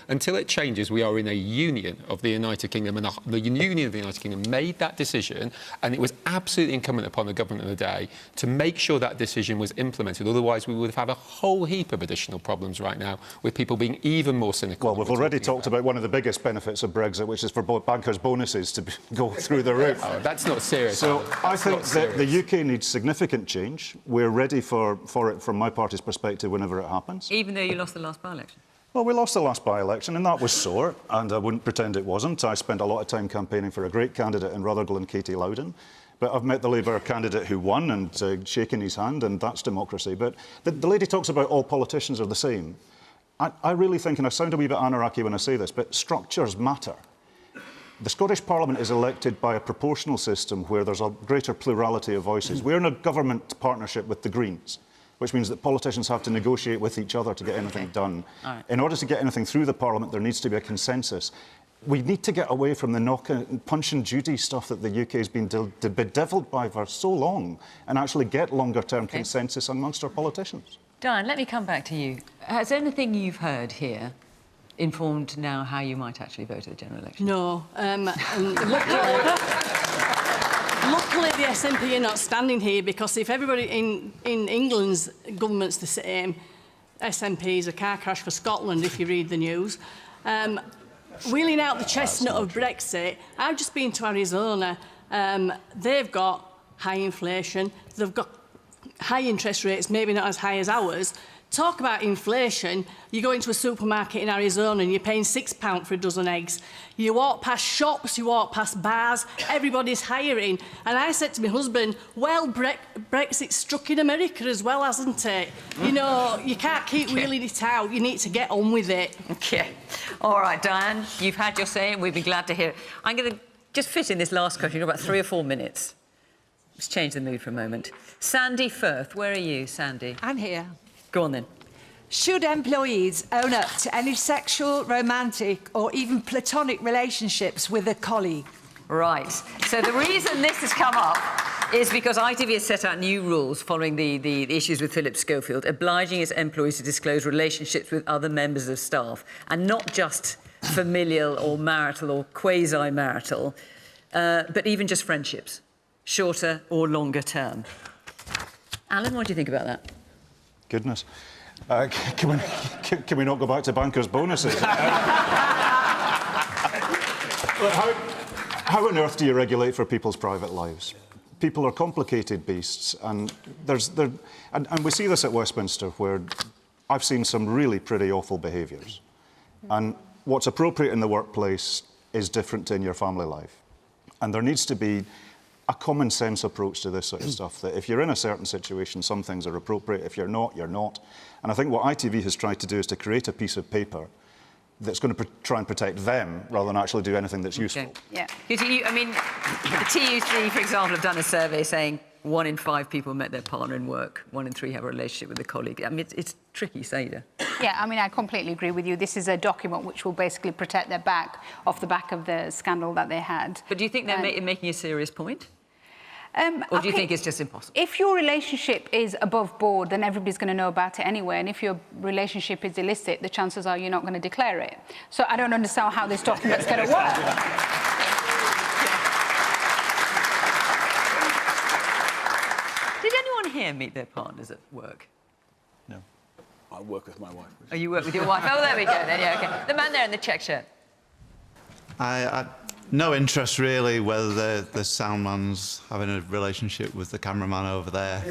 [SPEAKER 4] until it changes, we are in a union of the United Kingdom, and the Union of the United Kingdom made that decision, and it was absolutely incumbent upon the government of the day to make sure that decision was implemented. Otherwise, we would have a whole heap of additional problems right now, with people being even more cynical.
[SPEAKER 10] Well, we've already talked about one of the biggest benefits of Brexit, which is for bankers' bonuses to go through the roof.
[SPEAKER 4] Oh, that's not serious.
[SPEAKER 10] So I think that the UK needs significant change. We're ready for it from my party's perspective whenever it happens.
[SPEAKER 2] Even though you lost the last by-election?
[SPEAKER 10] Well, we lost the last by-election, and that was sore, and I wouldn't pretend it wasn't. I spent a lot of time campaigning for a great candidate in Rutherglen, Katie Loudon. But I've met the Labour candidate who won and shaken his hand, and that's democracy. But the lady talks about all politicians are the same. I really think, and I sound a wee bit anarchy when I say this, but structures matter. The Scottish Parliament is elected by a proportional system where there's a greater plurality of voices. We're in a government partnership with the Greens, which means that politicians have to negotiate with each other to get anything done.
[SPEAKER 2] All right.
[SPEAKER 10] In order to get anything through the Parliament, there needs to be a consensus. We need to get away from the Punch and Judy stuff that the UK has been bedeviled by for so long and actually get longer-term consensus amongst our politicians.
[SPEAKER 2] Diane, let me come back to you. Has anything you've heard here informed now how you might actually vote at the general election?
[SPEAKER 21] No. And luckily, the SNP are not standing here, because if everybody in England's government's the same, SNP is a car crash for Scotland, if you read the news. Wheeling out the chestnut of Brexit, I've just been to Arizona. They've got high inflation. They've got high interest rates, maybe not as high as ours. Talk about inflation. You go into a supermarket in Arizona and you're paying £6 for a dozen eggs. You walk past shops, you walk past bars, everybody's hiring. And I said to my husband, well, Brexit struck in America as well, hasn't it? You know, you can't keep wheeling it out. You need to get on with it.
[SPEAKER 2] OK. All right, Diane, you've had your say and we'd be glad to hear it. I'm going to just fit in this last question. You've got about 3 or 4 minutes. Let's change the mood for a moment. Sandy Firth, where are you, Sandy?
[SPEAKER 15] I'm here.
[SPEAKER 2] Go on, then.
[SPEAKER 15] Should employees own up to any sexual, romantic or even platonic relationships with a colleague?
[SPEAKER 2] Right. So the reason this has come up is because ITV has set out new rules following the issues with Philip Schofield, obliging its employees to disclose relationships with other members of staff, and not just familial or marital or quasi-marital, but even just friendships, shorter or longer term. Alyn, what do you think about that?
[SPEAKER 10] Goodness. Can we not go back to bankers' bonuses? How on earth do you regulate for people's private lives? People are complicated beasts, and and we see this at Westminster, where I've seen some really pretty awful behaviours. And what's appropriate in the workplace is different in your family life. And there needs to be a common sense approach to this sort of stuff, that if you're in a certain situation, some things are appropriate. If you're not, you're not. And I think what ITV has tried to do is to create a piece of paper that's going to try and protect them rather than actually do anything that's useful.
[SPEAKER 2] Yeah. I mean, the TUC, for example, have done a survey saying 1 in 5 people met their partner in work, 1 in 3 have a relationship with a colleague. I mean, it's tricky, Sayeeda.
[SPEAKER 5] Yeah, I mean, I completely agree with you. This is a document which will basically protect their back off the back of the scandal that they had.
[SPEAKER 2] But do you think they're making a serious point? Or do you think it's just impossible?
[SPEAKER 5] If your relationship is above board, then everybody's going to know about it anyway. And if your relationship is illicit, the chances are you're not going to declare it. So I don't understand how this document's going to work.
[SPEAKER 2] Did anyone here meet their partners at work?
[SPEAKER 1] No. I work with my wife.
[SPEAKER 2] Oh, you work with your wife? Oh, there we go then. Yeah, OK. The man there in the check shirt.
[SPEAKER 3] No interest really whether the sound man's having a relationship with the cameraman over there.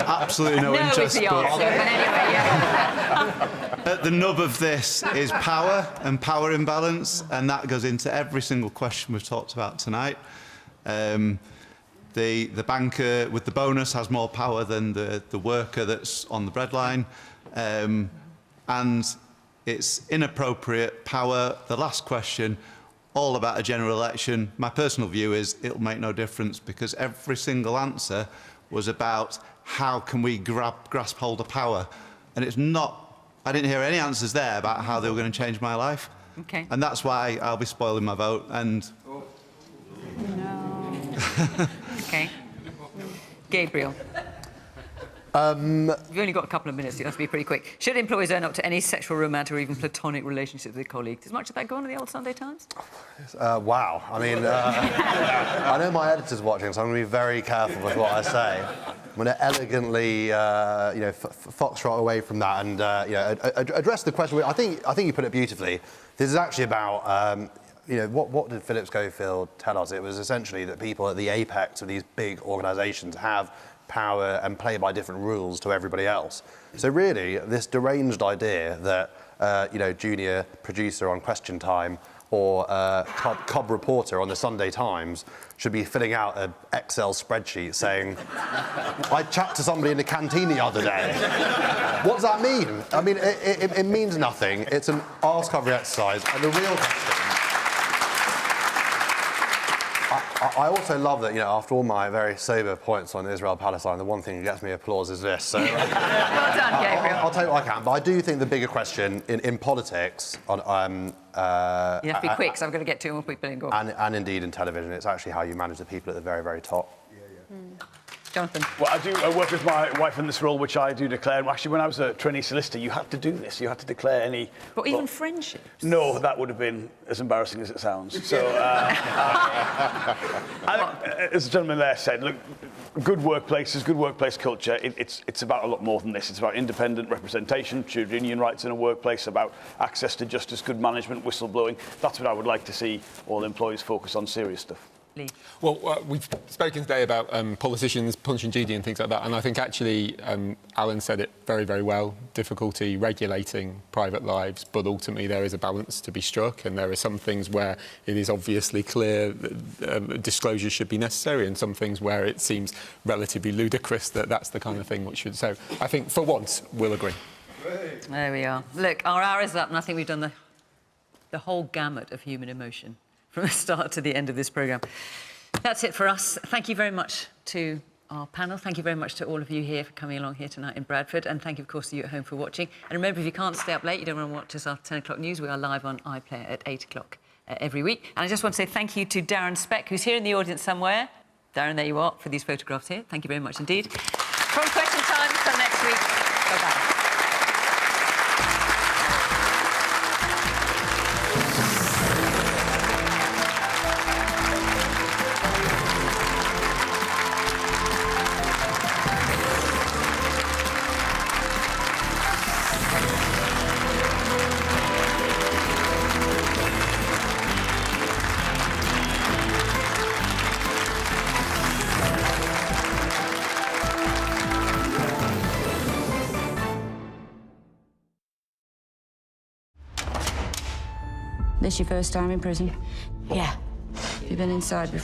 [SPEAKER 3] Absolutely no interest.
[SPEAKER 2] But anyway, yeah.
[SPEAKER 3] The nub of this is power and power imbalance, and that goes into every single question we've talked about tonight. The banker with the bonus has more power than the worker that's on the breadline, and it's inappropriate power. The last question, all about a general election. My personal view is it'll make no difference, because every single answer was about how can we grasp hold of power. And it's not, I didn't hear any answers there about how they were going to change my life.
[SPEAKER 2] Okay.
[SPEAKER 3] And that's why I'll be spoiling my vote. And
[SPEAKER 2] No. OK. Gabriel. You've only got a couple of minutes, so you have to be pretty quick. Should employees own up to any sexual, romantic or even platonic relationships with their colleagues? Does much of that go on in the old Sunday Times?
[SPEAKER 9] Wow. I mean, I know my editor's watching, so I'm going to be very careful with what I say. I'm going to elegantly, foxtrot away from that and, address the question. I think you put it beautifully. This is actually about, what did Philip Schofield tell us? It was essentially that people at the apex of these big organisations have power and play by different rules to everybody else. So really, this deranged idea that, junior producer on Question Time or Cobb reporter on the Sunday Times should be filling out an Excel spreadsheet saying, I chatted to somebody in the canteen the other day. What does that mean? I mean, it means nothing. It's an arse covering exercise. And the real question... I also love that, after all my very sober points on Israel-Palestine, the one thing that gets me applause is this. So,
[SPEAKER 2] well done, Gabriel.
[SPEAKER 9] I'll tell you what I can, but I do think the bigger question in politics...
[SPEAKER 2] you have to be quick, so I'm going to get 2 more people in. Go on.
[SPEAKER 9] And indeed in television, it's actually how you manage the people at the very, very top.
[SPEAKER 2] Jonathan.
[SPEAKER 1] Well, I work with my wife in this role, which I do declare. Actually, when I was a trainee solicitor, you had to do this. You had to declare any...
[SPEAKER 2] But even friendships?
[SPEAKER 1] No, that would have been as embarrassing as it sounds. So, as the gentleman there said, look, good workplaces, good workplace culture, it's about a lot more than this. It's about independent representation, true union rights in a workplace, about access to justice, good management, whistleblowing. That's what I would like to see all employees focus on serious stuff.
[SPEAKER 2] Lee.
[SPEAKER 4] Well, we've spoken today about politicians, Punch and Judy and things like that, and I think actually Alyn said it very, very well. Difficulty regulating private lives, but ultimately there is a balance to be struck, and there are some things where it is obviously clear that disclosure should be necessary, and some things where it seems relatively ludicrous that that's the kind of thing which should... So I think, for once, we'll agree.
[SPEAKER 2] There we are. Look, our hour is up, and I think we've done the whole gamut of human emotion from the start to the end of this programme. That's it for us. Thank you very much to our panel. Thank you very much to all of you here for coming along here tonight in Bradford. And thank you, of course, to you at home for watching. And remember, if you can't stay up late, you don't want to watch us after 10 o'clock news, we are live on iPlayer at 8 o'clock every week. And I just want to say thank you to Darren Speck, who's here in the audience somewhere. Darren, there you are, for these photographs here. Thank you very much indeed. From Question Time, till next week. Bye-bye.
[SPEAKER 6] This your first time in prison?
[SPEAKER 21] Yeah.
[SPEAKER 6] Have you been inside before?